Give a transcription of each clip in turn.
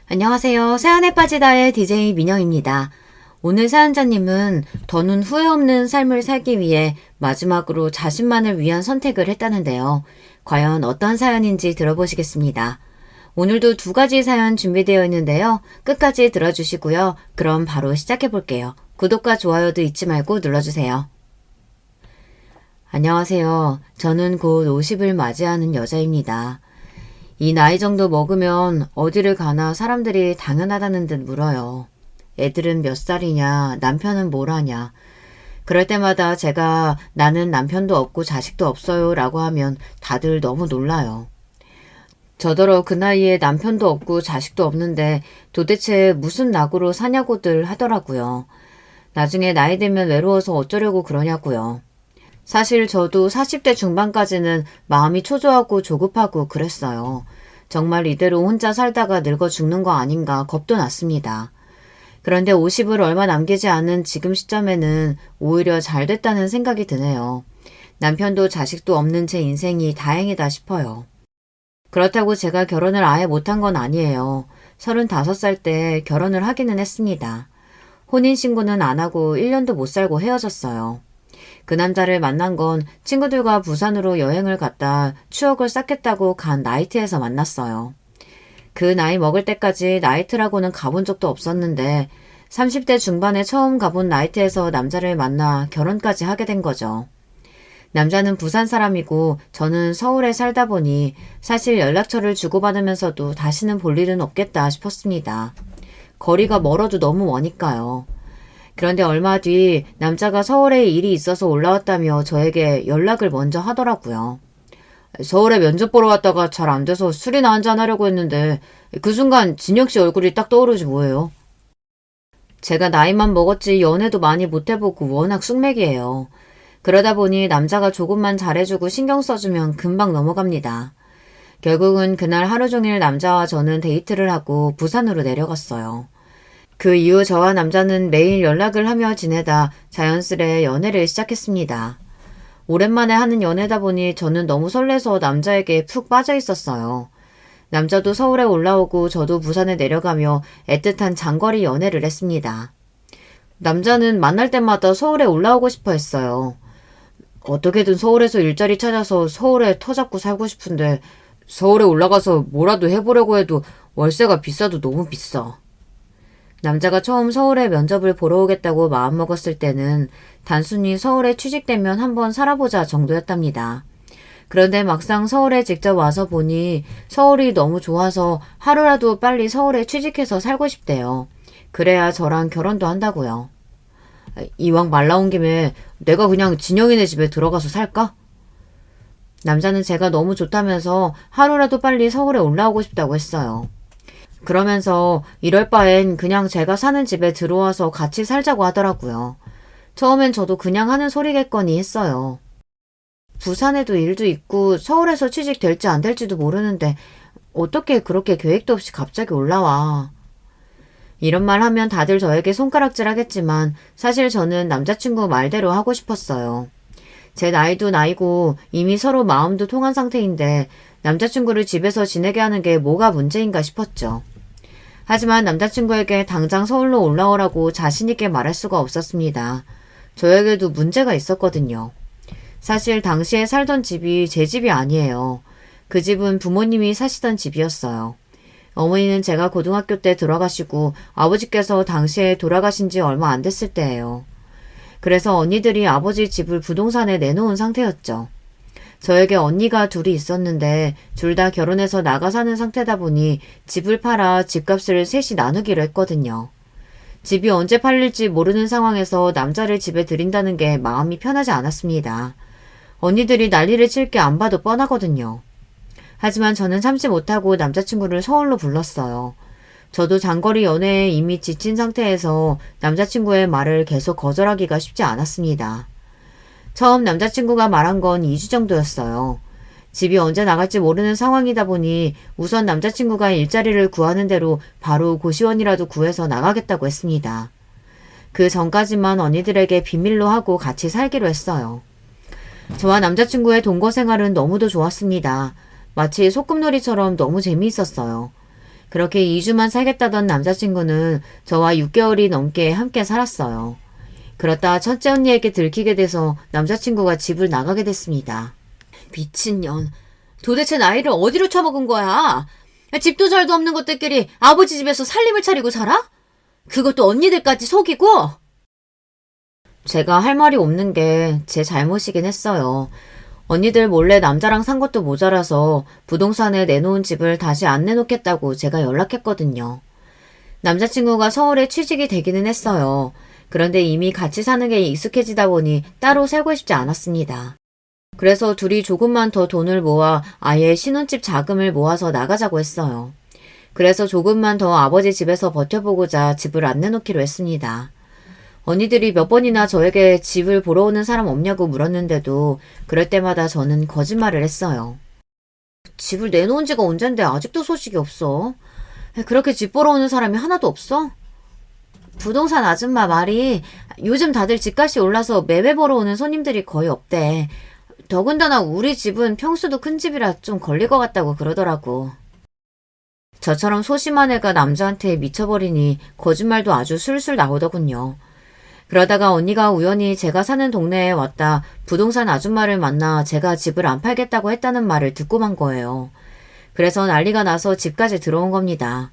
안녕하세요. 사연에 빠지다의 DJ 민영입니다. 오늘 사연자님은 더는 후회 없는 삶을 살기 위해 마지막으로 자신만을 위한 선택을 했다는데요. 과연 어떤 사연인지 들어보시겠습니다. 오늘도 두 가지 사연 준비되어 있는데요. 끝까지 들어주시고요. 그럼 바로 시작해 볼게요. 구독과 좋아요도 잊지 말고 눌러주세요. 안녕하세요. 저는 곧 50을 맞이하는 여자입니다. 이 나이 정도 먹으면 어디를 가나 사람들이 당연하다는 듯 물어요. 애들은 몇 살이냐, 남편은 뭘 하냐. 그럴 때마다 제가 나는 남편도 없고 자식도 없어요 라고 하면 다들 너무 놀라요. 저더러 그 나이에 남편도 없고 자식도 없는데 도대체 무슨 낙으로 사냐고들 하더라고요. 나중에 나이 들면 외로워서 어쩌려고 그러냐고요. 사실 저도 40대 중반까지는 마음이 초조하고 조급하고 그랬어요. 정말 이대로 혼자 살다가 늙어 죽는 거 아닌가 겁도 났습니다. 그런데 50을 얼마 남기지 않은 지금 시점에는 오히려 잘 됐다는 생각이 드네요. 남편도 자식도 없는 제 인생이 다행이다 싶어요. 그렇다고 제가 결혼을 아예 못한 건 아니에요. 35살 때 결혼을 하기는 했습니다. 혼인신고는 안 하고 1년도 못 살고 헤어졌어요. 그 남자를 만난 건 친구들과 부산으로 여행을 갔다 추억을 쌓겠다고 간 나이트에서 만났어요. 그 나이 먹을 때까지 나이트라고는 가본 적도 없었는데 30대 중반에 처음 가본 나이트에서 남자를 만나 결혼까지 하게 된 거죠. 남자는 부산 사람이고 저는 서울에 살다 보니 사실 연락처를 주고받으면서도 다시는 볼 일은 없겠다 싶었습니다. 거리가 멀어도 너무 머니까요. 그런데 얼마 뒤 남자가 서울에 일이 있어서 올라왔다며 저에게 연락을 먼저 하더라고요. 서울에 면접 보러 갔다가 잘 안 돼서 술이나 한잔 하려고 했는데 그 순간 진혁 씨 얼굴이 딱 떠오르지 뭐예요. 제가 나이만 먹었지 연애도 많이 못 해보고 워낙 쑥맥이에요. 그러다 보니 남자가 조금만 잘해주고 신경 써주면 금방 넘어갑니다. 결국은 그날 하루 종일 남자와 저는 데이트를 하고 부산으로 내려갔어요. 그 이후 저와 남자는 매일 연락을 하며 지내다 자연스레 연애를 시작했습니다. 오랜만에 하는 연애다 보니 저는 너무 설레서 남자에게 푹 빠져 있었어요. 남자도 서울에 올라오고 저도 부산에 내려가며 애틋한 장거리 연애를 했습니다. 남자는 만날 때마다 서울에 올라오고 싶어 했어요. 어떻게든 서울에서 일자리 찾아서 서울에 터잡고 살고 싶은데 서울에 올라가서 뭐라도 해보려고 해도 월세가 비싸도 너무 비싸. 남자가 처음 서울에 면접을 보러 오겠다고 마음먹었을 때는 단순히 서울에 취직되면 한번 살아보자 정도였답니다. 그런데 막상 서울에 직접 와서 보니 서울이 너무 좋아서 하루라도 빨리 서울에 취직해서 살고 싶대요. 그래야 저랑 결혼도 한다고요. 이왕 말 나온 김에 내가 그냥 진영이네 집에 들어가서 살까? 남자는 제가 너무 좋다면서 하루라도 빨리 서울에 올라오고 싶다고 했어요. 그러면서 이럴 바엔 그냥 제가 사는 집에 들어와서 같이 살자고 하더라고요. 처음엔 저도 그냥 하는 소리겠거니 했어요. 부산에도 일도 있고 서울에서 취직될지 안 될지도 모르는데 어떻게 그렇게 계획도 없이 갑자기 올라와. 이런 말 하면 다들 저에게 손가락질 하겠지만 사실 저는 남자친구 말대로 하고 싶었어요. 제 나이도 나이고 이미 서로 마음도 통한 상태인데 남자친구를 집에서 지내게 하는 게 뭐가 문제인가 싶었죠. 하지만 남자친구에게 당장 서울로 올라오라고 자신있게 말할 수가 없었습니다. 저에게도 문제가 있었거든요. 사실 당시에 살던 집이 제 집이 아니에요. 그 집은 부모님이 사시던 집이었어요. 어머니는 제가 고등학교 때 돌아가시고 아버지께서 당시에 돌아가신 지 얼마 안 됐을 때예요. 그래서 언니들이 아버지 집을 부동산에 내놓은 상태였죠. 저에게 언니가 둘이 있었는데 둘 다 결혼해서 나가 사는 상태다 보니 집을 팔아 집값을 셋이 나누기로 했거든요. 집이 언제 팔릴지 모르는 상황에서 남자를 집에 들인다는 게 마음이 편하지 않았습니다. 언니들이 난리를 칠 게 안 봐도 뻔하거든요. 하지만 저는 참지 못하고 남자친구를 서울로 불렀어요. 저도 장거리 연애에 이미 지친 상태에서 남자친구의 말을 계속 거절하기가 쉽지 않았습니다. 처음 남자친구가 말한 건 2주 정도였어요. 집이 언제 나갈지 모르는 상황이다 보니 우선 남자친구가 일자리를 구하는 대로 바로 고시원이라도 구해서 나가겠다고 했습니다. 그 전까지만 언니들에게 비밀로 하고 같이 살기로 했어요. 저와 남자친구의 동거 생활은 너무도 좋았습니다. 마치 소꿉놀이처럼 너무 재미있었어요. 그렇게 2주만 살겠다던 남자친구는 저와 6개월이 넘게 함께 살았어요. 그러다 첫째 언니에게 들키게 돼서 남자친구가 집을 나가게 됐습니다. 미친년. 도대체 나이를 어디로 처먹은 거야? 집도 잘도 없는 것들끼리 아버지 집에서 살림을 차리고 살아? 그것도 언니들까지 속이고? 제가 할 말이 없는 게 제 잘못이긴 했어요. 언니들 몰래 남자랑 산 것도 모자라서 부동산에 내놓은 집을 다시 안 내놓겠다고 제가 연락했거든요. 남자친구가 서울에 취직이 되기는 했어요. 그런데 이미 같이 사는 게 익숙해지다 보니 따로 살고 싶지 않았습니다. 그래서 둘이 조금만 더 돈을 모아 아예 신혼집 자금을 모아서 나가자고 했어요. 그래서 조금만 더 아버지 집에서 버텨보고자 집을 안 내놓기로 했습니다. 언니들이 몇 번이나 저에게 집을 보러 오는 사람 없냐고 물었는데도 그럴 때마다 저는 거짓말을 했어요. 집을 내놓은 지가 언젠데 아직도 소식이 없어. 그렇게 집 보러 오는 사람이 하나도 없어? 부동산 아줌마 말이 요즘 다들 집값이 올라서 매매 보러 오는 손님들이 거의 없대. 더군다나 우리 집은 평수도 큰 집이라 좀 걸릴 것 같다고 그러더라고. 저처럼 소심한 애가 남자한테 미쳐버리니 거짓말도 아주 술술 나오더군요. 그러다가 언니가 우연히 제가 사는 동네에 왔다 부동산 아줌마를 만나 제가 집을 안 팔겠다고 했다는 말을 듣고 만 거예요. 그래서 난리가 나서 집까지 들어온 겁니다.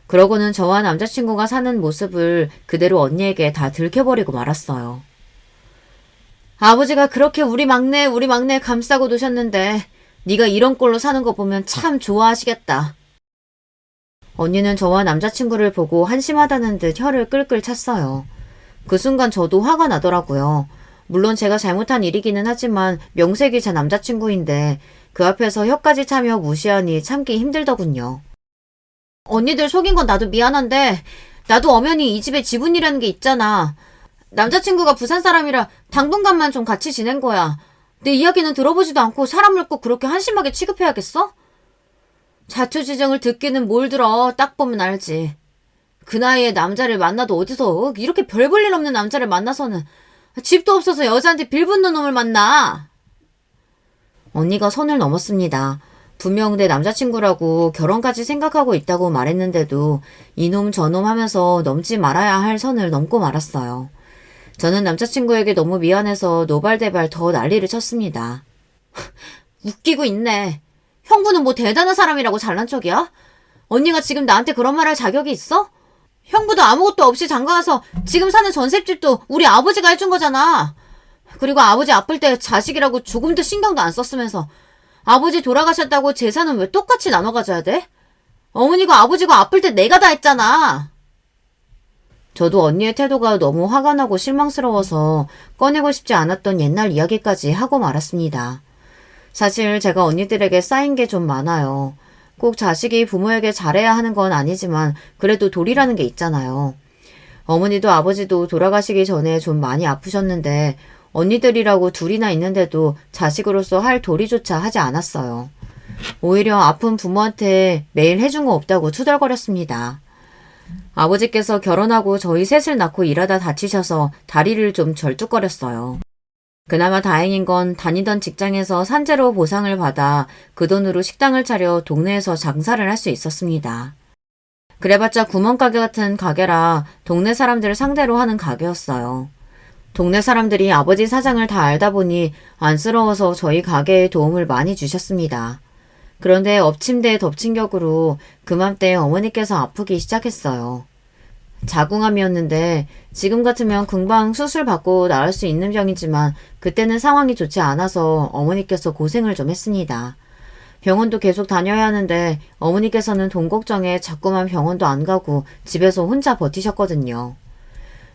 그러고는 저와 남자친구가 사는 모습을 그대로 언니에게 다 들켜버리고 말았어요. 아버지가 그렇게 우리 막내 감싸고 노셨는데 네가 이런 꼴로 사는 거 보면 참 좋아하시겠다. 언니는 저와 남자친구를 보고 한심하다는 듯 혀를 끌끌 찼어요. 그 순간 저도 화가 나더라고요. 물론 제가 잘못한 일이기는 하지만 명색이 제 남자친구인데 그 앞에서 혀까지 차며 무시하니 참기 힘들더군요. 언니들 속인 건 나도 미안한데 나도 엄연히 이 집에 지분이라는 게 있잖아. 남자친구가 부산 사람이라 당분간만 좀 같이 지낸 거야. 내 이야기는 들어보지도 않고 사람을 꼭 그렇게 한심하게 취급해야겠어? 자초지정을 듣기는 뭘 들어. 딱 보면 알지. 그 나이에 남자를 만나도 어디서 이렇게 별 볼 일 없는 남자를 만나서는 집도 없어서 여자한테 빌붙는 놈을 만나. 언니가 선을 넘었습니다. 분명 내 남자친구라고 결혼까지 생각하고 있다고 말했는데도 이놈 저놈 하면서 넘지 말아야 할 선을 넘고 말았어요. 저는 남자친구에게 너무 미안해서 노발대발 더 난리를 쳤습니다. 웃기고 있네. 형부는 뭐 대단한 사람이라고 잘난 척이야? 언니가 지금 나한테 그런 말 할 자격이 있어? 형부도 아무것도 없이 장가가서 지금 사는 전셋집도 우리 아버지가 해준 거잖아. 그리고 아버지 아플 때 자식이라고 조금도 신경도 안 썼으면서 아버지 돌아가셨다고 재산은 왜 똑같이 나눠 가져야 돼? 어머니가 아버지가 아플 때 내가 다 했잖아. 저도 언니의 태도가 너무 화가 나고 실망스러워서 꺼내고 싶지 않았던 옛날 이야기까지 하고 말았습니다. 사실 제가 언니들에게 쌓인 게 좀 많아요. 꼭 자식이 부모에게 잘해야 하는 건 아니지만 그래도 도리라는 게 있잖아요. 어머니도 아버지도 돌아가시기 전에 좀 많이 아프셨는데 언니들이라고 둘이나 있는데도 자식으로서 할 도리조차 하지 않았어요. 오히려 아픈 부모한테 매일 해준 거 없다고 투덜거렸습니다. 아버지께서 결혼하고 저희 셋을 낳고 일하다 다치셔서 다리를 좀 절뚝거렸어요. 그나마 다행인 건 다니던 직장에서 산재로 보상을 받아 그 돈으로 식당을 차려 동네에서 장사를 할 수 있었습니다. 그래봤자 구멍가게 같은 가게라 동네 사람들을 상대로 하는 가게였어요. 동네 사람들이 아버지 사장을 다 알다 보니 안쓰러워서 저희 가게에 도움을 많이 주셨습니다. 그런데 엎침대 덮친 격으로 그맘때 어머니께서 아프기 시작했어요. 자궁암이었는데 지금 같으면 금방 수술 받고 나을 수 있는 병이지만 그때는 상황이 좋지 않아서 어머니께서 고생을 좀 했습니다. 병원도 계속 다녀야 하는데 어머니께서는 돈 걱정에 자꾸만 병원도 안 가고 집에서 혼자 버티셨거든요.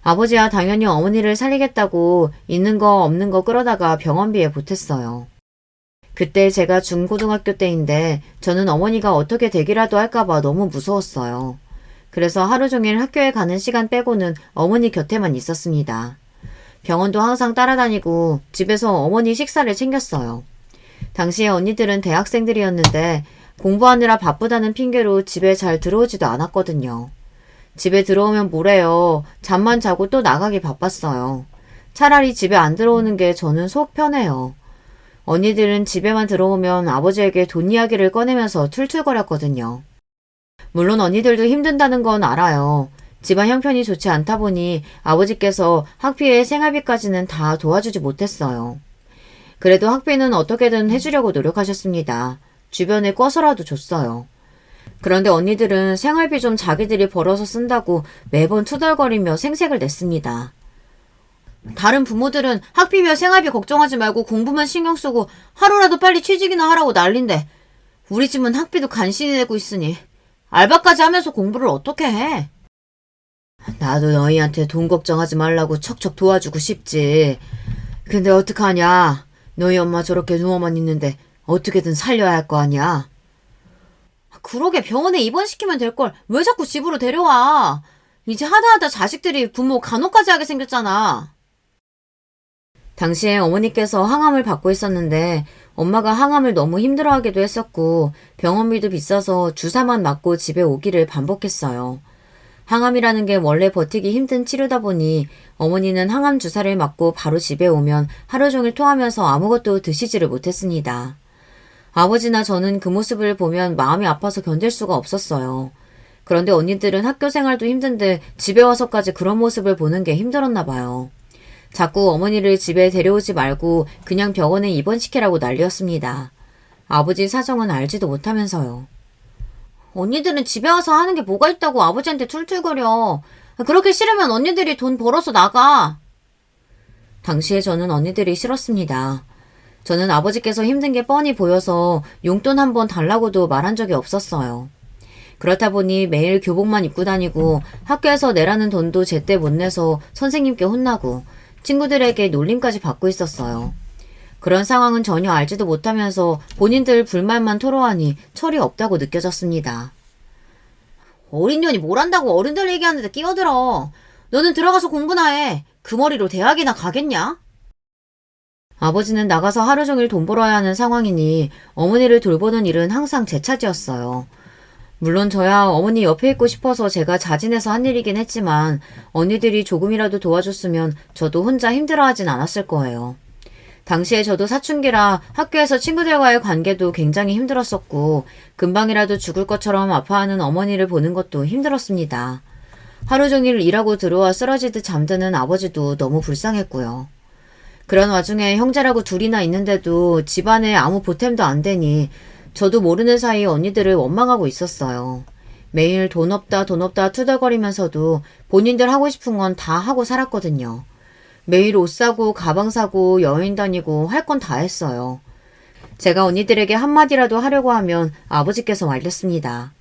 아버지야 당연히 어머니를 살리겠다고 있는 거 없는 거 끌어다가 병원비에 보탰어요. 그때 제가 중고등학교 때인데 저는 어머니가 어떻게 되기라도 할까봐 너무 무서웠어요. 그래서 하루 종일 학교에 가는 시간 빼고는 어머니 곁에만 있었습니다. 병원도 항상 따라다니고 집에서 어머니 식사를 챙겼어요. 당시에 언니들은 대학생들이었는데 공부하느라 바쁘다는 핑계로 집에 잘 들어오지도 않았거든요. 집에 들어오면 뭐래요. 잠만 자고 또 나가기 바빴어요. 차라리 집에 안 들어오는 게 저는 속 편해요. 언니들은 집에만 들어오면 아버지에게 돈 이야기를 꺼내면서 툴툴거렸거든요. 물론 언니들도 힘든다는 건 알아요. 집안 형편이 좋지 않다 보니 아버지께서 학비에 생활비까지는 다 도와주지 못했어요. 그래도 학비는 어떻게든 해주려고 노력하셨습니다. 주변에 꿔서라도 줬어요. 그런데 언니들은 생활비 좀 자기들이 벌어서 쓴다고 매번 투덜거리며 생색을 냈습니다. 다른 부모들은 학비며 생활비 걱정하지 말고 공부만 신경 쓰고 하루라도 빨리 취직이나 하라고 난린데 우리 집은 학비도 간신히 내고 있으니 알바까지 하면서 공부를 어떻게 해? 나도 너희한테 돈 걱정하지 말라고 척척 도와주고 싶지. 근데 어떡하냐? 너희 엄마 저렇게 누워만 있는데 어떻게든 살려야 할 거 아니야? 그러게 병원에 입원시키면 될 걸 왜 자꾸 집으로 데려와? 이제 하다하다 자식들이 부모 간호까지 하게 생겼잖아. 당시에 어머니께서 항암을 받고 있었는데 엄마가 항암을 너무 힘들어하기도 했었고 병원비도 비싸서 주사만 맞고 집에 오기를 반복했어요. 항암이라는 게 원래 버티기 힘든 치료다 보니 어머니는 항암 주사를 맞고 바로 집에 오면 하루 종일 토하면서 아무것도 드시지를 못했습니다. 아버지나 저는 그 모습을 보면 마음이 아파서 견딜 수가 없었어요. 그런데 언니들은 학교 생활도 힘든데 집에 와서까지 그런 모습을 보는 게 힘들었나 봐요. 자꾸 어머니를 집에 데려오지 말고 그냥 병원에 입원시키라고 난리였습니다. 아버지 사정은 알지도 못하면서요. 언니들은 집에 와서 하는 게 뭐가 있다고 아버지한테 툴툴거려. 그렇게 싫으면 언니들이 돈 벌어서 나가. 당시에 저는 언니들이 싫었습니다. 저는 아버지께서 힘든 게 뻔히 보여서 용돈 한 번 달라고도 말한 적이 없었어요. 그렇다 보니 매일 교복만 입고 다니고 학교에서 내라는 돈도 제때 못 내서 선생님께 혼나고 친구들에게 놀림까지 받고 있었어요. 그런 상황은 전혀 알지도 못하면서 본인들 불만만 토로하니 철이 없다고 느껴졌습니다. 어린 년이 뭘 한다고 어른들 얘기하는데 끼어들어. 너는 들어가서 공부나 해. 그 머리로 대학이나 가겠냐? 아버지는 나가서 하루 종일 돈 벌어야 하는 상황이니 어머니를 돌보는 일은 항상 제 차지였어요. 물론 저야 어머니 옆에 있고 싶어서 제가 자진해서 한 일이긴 했지만 언니들이 조금이라도 도와줬으면 저도 혼자 힘들어하진 않았을 거예요. 당시에 저도 사춘기라 학교에서 친구들과의 관계도 굉장히 힘들었었고 금방이라도 죽을 것처럼 아파하는 어머니를 보는 것도 힘들었습니다. 하루 종일 일하고 들어와 쓰러지듯 잠드는 아버지도 너무 불쌍했고요. 그런 와중에 형제라고 둘이나 있는데도 집안에 아무 보탬도 안 되니 저도 모르는 사이 언니들을 원망하고 있었어요. 매일 돈 없다 돈 없다 투덜거리면서도 본인들 하고 싶은 건 다 하고 살았거든요. 매일 옷 사고 가방 사고 여행 다니고 할 건 다 했어요. 제가 언니들에게 한마디라도 하려고 하면 아버지께서 말렸습니다.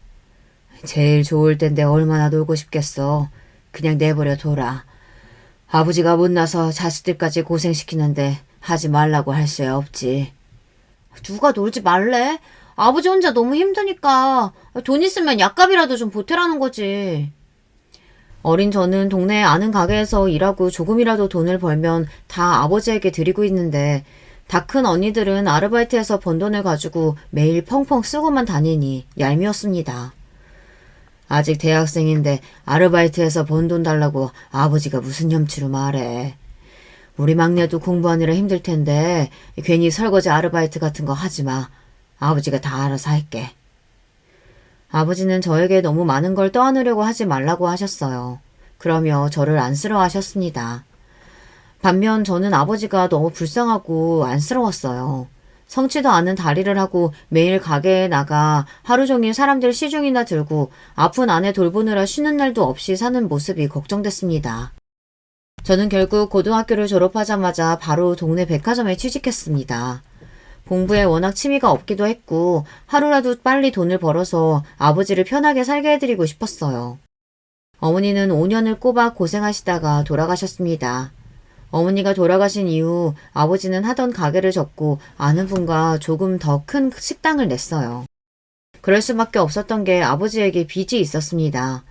제일 좋을 텐데 얼마나 놀고 싶겠어. 그냥 내버려 둬라. 아버지가 못나서 자식들까지 고생시키는데 하지 말라고 할 수야 없지. 누가 놀지 말래? 아버지 혼자 너무 힘드니까 돈 있으면 약값이라도 좀 보태라는 거지. 어린 저는 동네에 아는 가게에서 일하고 조금이라도 돈을 벌면 다 아버지에게 드리고 있는데 다 큰 언니들은 아르바이트해서 번 돈을 가지고 매일 펑펑 쓰고만 다니니 얄미웠습니다. 아직 대학생인데 아르바이트해서 번 돈 달라고 아버지가 무슨 염치로 말해. 우리 막내도 공부하느라 힘들 텐데 괜히 설거지 아르바이트 같은 거 하지 마. 아버지가 다 알아서 할게. 아버지는 저에게 너무 많은 걸 떠안으려고 하지 말라고 하셨어요. 그러며 저를 안쓰러워하셨습니다. 반면 저는 아버지가 너무 불쌍하고 안쓰러웠어요. 성치도 않은 다리를 하고 매일 가게에 나가 하루 종일 사람들 시중이나 들고 아픈 아내 돌보느라 쉬는 날도 없이 사는 모습이 걱정됐습니다. 저는 결국 고등학교를 졸업하자마자 바로 동네 백화점에 취직했습니다. 공부에 워낙 취미가 없기도 했고 하루라도 빨리 돈을 벌어서 아버지를 편하게 살게 해드리고 싶었어요. 어머니는 5년을 꼬박 고생하시다가 돌아가셨습니다. 어머니가 돌아가신 이후 아버지는 하던 가게를 접고 아는 분과 조금 더 큰 식당을 냈어요. 그럴 수밖에 없었던 게 아버지에게 빚이 있었습니다.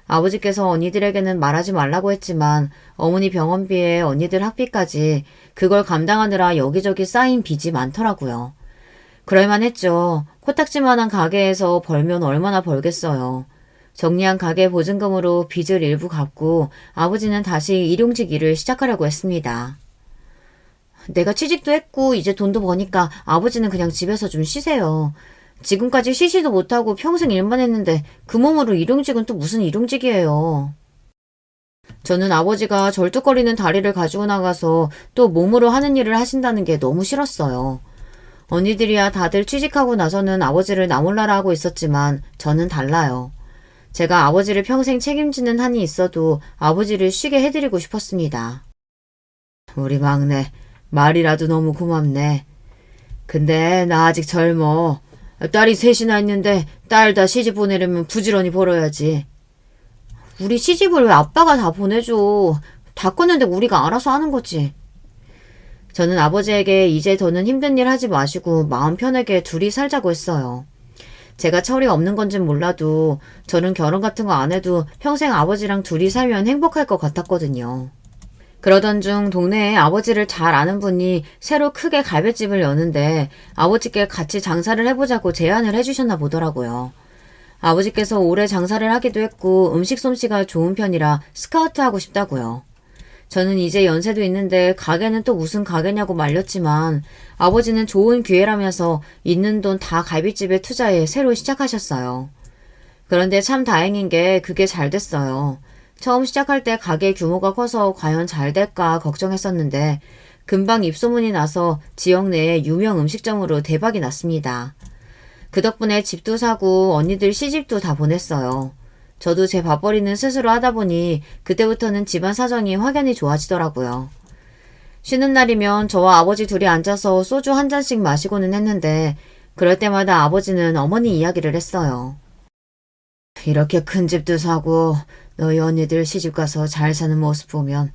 아버지께서 언니들에게는 말하지 말라고 했지만 어머니 병원비에 언니들 학비까지 그걸 감당하느라 여기저기 쌓인 빚이 많더라고요. 그럴만 했죠. 코딱지만한 가게에서 벌면 얼마나 벌겠어요. 정리한 가게 보증금으로 빚을 일부 갚고 아버지는 다시 일용직 일을 시작하려고 했습니다. 내가 취직도 했고 이제 돈도 버니까 아버지는 그냥 집에서 좀 쉬세요. 지금까지 쉬지도 못하고 평생 일만 했는데 그 몸으로 일용직은 또 무슨 일용직이에요. 저는 아버지가 절뚝거리는 다리를 가지고 나가서 또 몸으로 하는 일을 하신다는 게 너무 싫었어요. 언니들이야 다들 취직하고 나서는 아버지를 나몰라라 하고 있었지만 저는 달라요. 제가 아버지를 평생 책임지는 한이 있어도 아버지를 쉬게 해드리고 싶었습니다. 우리 막내, 말이라도 너무 고맙네. 근데 나 아직 젊어. 딸이 셋이나 있는데 딸 다 시집 보내려면 부지런히 벌어야지. 우리 시집을 왜 아빠가 다 보내줘. 다 컸는데 우리가 알아서 하는 거지. 저는 아버지에게 이제 더는 힘든 일 하지 마시고 마음 편하게 둘이 살자고 했어요. 제가 철이 없는 건진 몰라도 저는 결혼 같은 거 안 해도 평생 아버지랑 둘이 살면 행복할 것 같았거든요. 그러던 중 동네에 아버지를 잘 아는 분이 새로 크게 갈비집을 여는데 아버지께 같이 장사를 해보자고 제안을 해주셨나 보더라고요. 아버지께서 오래 장사를 하기도 했고 음식 솜씨가 좋은 편이라 스카우트 하고 싶다고요. 저는 이제 연세도 있는데 가게는 또 무슨 가게냐고 말렸지만 아버지는 좋은 기회라면서 있는 돈 다 갈비집에 투자해 새로 시작하셨어요. 그런데 참 다행인 게 그게 잘 됐어요. 처음 시작할 때 가게 규모가 커서 과연 잘 될까 걱정했었는데 금방 입소문이 나서 지역 내에 유명 음식점으로 대박이 났습니다. 그 덕분에 집도 사고 언니들 시집도 다 보냈어요. 저도 제 밥벌이는 스스로 하다 보니 그때부터는 집안 사정이 확연히 좋아지더라고요. 쉬는 날이면 저와 아버지 둘이 앉아서 소주 한 잔씩 마시고는 했는데 그럴 때마다 아버지는 어머니 이야기를 했어요. 이렇게 큰 집도 사고 너희 언니들 시집가서 잘 사는 모습 보면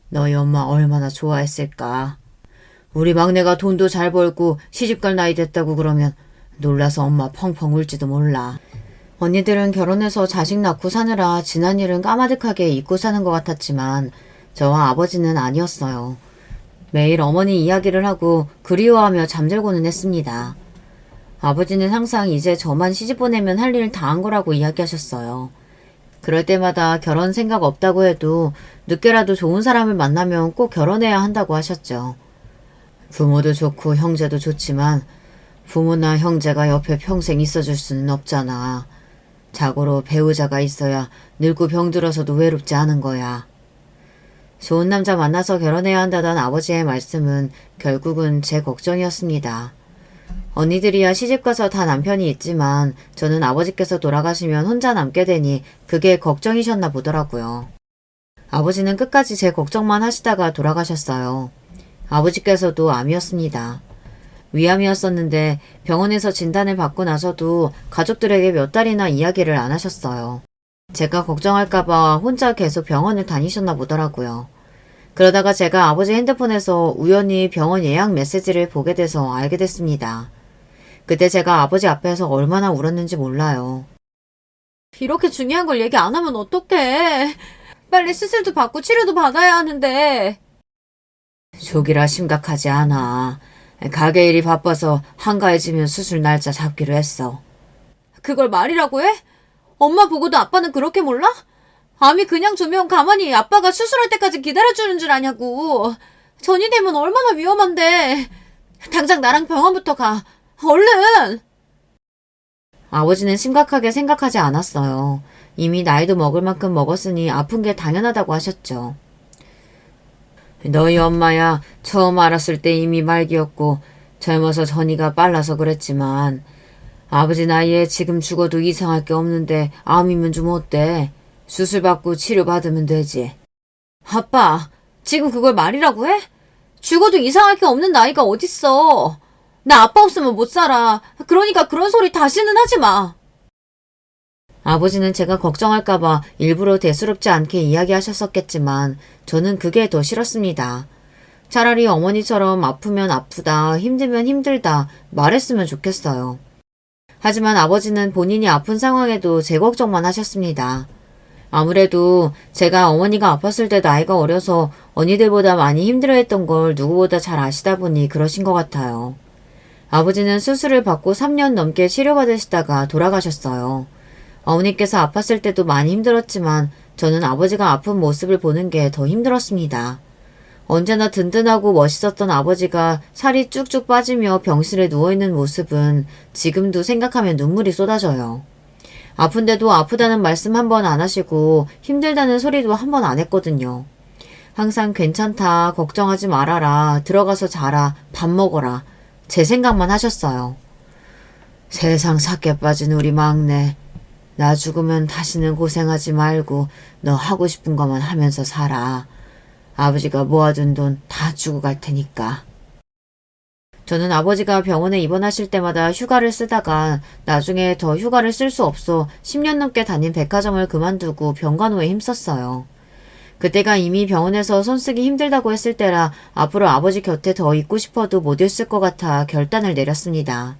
너희 엄마 얼마나 좋아했을까. 우리 막내가 돈도 잘 벌고 시집갈 나이 됐다고 그러면 놀라서 엄마 펑펑 울지도 몰라. 언니들은 결혼해서 자식 낳고 사느라 지난 일은 까마득하게 잊고 사는 것 같았지만 저와 아버지는 아니었어요. 매일 어머니 이야기를 하고 그리워하며 잠들고는 했습니다. 아버지는 항상 이제 저만 시집 보내면 할 일 다 한 거라고 이야기하셨어요. 그럴 때마다 결혼 생각 없다고 해도 늦게라도 좋은 사람을 만나면 꼭 결혼해야 한다고 하셨죠. 부모도 좋고 형제도 좋지만 부모나 형제가 옆에 평생 있어줄 수는 없잖아. 자고로 배우자가 있어야 늙고 병들어서도 외롭지 않은 거야. 좋은 남자 만나서 결혼해야 한다던 아버지의 말씀은 결국은 제 걱정이었습니다. 언니들이야 시집가서 다 남편이 있지만 저는 아버지께서 돌아가시면 혼자 남게 되니 그게 걱정이셨나 보더라고요. 아버지는 끝까지 제 걱정만 하시다가 돌아가셨어요. 아버지께서도 암이었습니다. 위암이었었는데 병원에서 진단을 받고 나서도 가족들에게 몇 달이나 이야기를 안 하셨어요. 제가 걱정할까봐 혼자 계속 병원을 다니셨나 보더라고요. 그러다가 제가 아버지 핸드폰에서 우연히 병원 예약 메시지를 보게 돼서 알게 됐습니다. 그때 제가 아버지 앞에서 얼마나 울었는지 몰라요. 이렇게 중요한 걸 얘기 안 하면 어떡해. 빨리 수술도 받고 치료도 받아야 하는데. 조기라 심각하지 않아. 가게 일이 바빠서 한가해지면 수술 날짜 잡기로 했어. 그걸 말이라고 해? 엄마 보고도 아빠는 그렇게 몰라? 암이 그냥 두면 가만히 아빠가 수술할 때까지 기다려주는 줄 아냐고. 전이 되면 얼마나 위험한데. 당장 나랑 병원부터 가. 얼른! 아버지는 심각하게 생각하지 않았어요. 이미 나이도 먹을 만큼 먹었으니 아픈 게 당연하다고 하셨죠. 너희 엄마야 처음 알았을 때 이미 말기였고 젊어서 전이가 빨라서 그랬지만 아버지 나이에 지금 죽어도 이상할 게 없는데 암이면 좀 어때? 수술 받고 치료 받으면 되지. 아빠, 지금 그걸 말이라고 해? 죽어도 이상할 게 없는 나이가 어딨어. 나 아빠 없으면 못 살아. 그러니까 그런 소리 다시는 하지 마. 아버지는 제가 걱정할까봐 일부러 대수롭지 않게 이야기하셨었겠지만 저는 그게 더 싫었습니다. 차라리 어머니처럼 아프면 아프다, 힘들면 힘들다 말했으면 좋겠어요. 하지만 아버지는 본인이 아픈 상황에도 제 걱정만 하셨습니다. 아무래도 제가 어머니가 아팠을 때 나이가 어려서 언니들보다 많이 힘들어했던 걸 누구보다 잘 아시다 보니 그러신 것 같아요. 아버지는 수술을 받고 3년 넘게 치료받으시다가 돌아가셨어요. 어머니께서 아팠을 때도 많이 힘들었지만 저는 아버지가 아픈 모습을 보는 게 더 힘들었습니다. 언제나 든든하고 멋있었던 아버지가 살이 쭉쭉 빠지며 병실에 누워있는 모습은 지금도 생각하면 눈물이 쏟아져요. 아픈데도 아프다는 말씀 한 번 안 하시고 힘들다는 소리도 한 번 안 했거든요. 항상 괜찮다, 걱정하지 말아라, 들어가서 자라, 밥 먹어라. 제 생각만 하셨어요. 세상 삭게 빠진 우리 막내. 나 죽으면 다시는 고생하지 말고 너 하고 싶은 것만 하면서 살아. 아버지가 모아둔 돈 다 주고 갈 테니까. 저는 아버지가 병원에 입원하실 때마다 휴가를 쓰다가 나중에 더 휴가를 쓸 수 없어 10년 넘게 다닌 백화점을 그만두고 병간호에 힘썼어요. 그때가 이미 병원에서 손쓰기 힘들다고 했을 때라 앞으로 아버지 곁에 더 있고 싶어도 못 있을 것 같아 결단을 내렸습니다.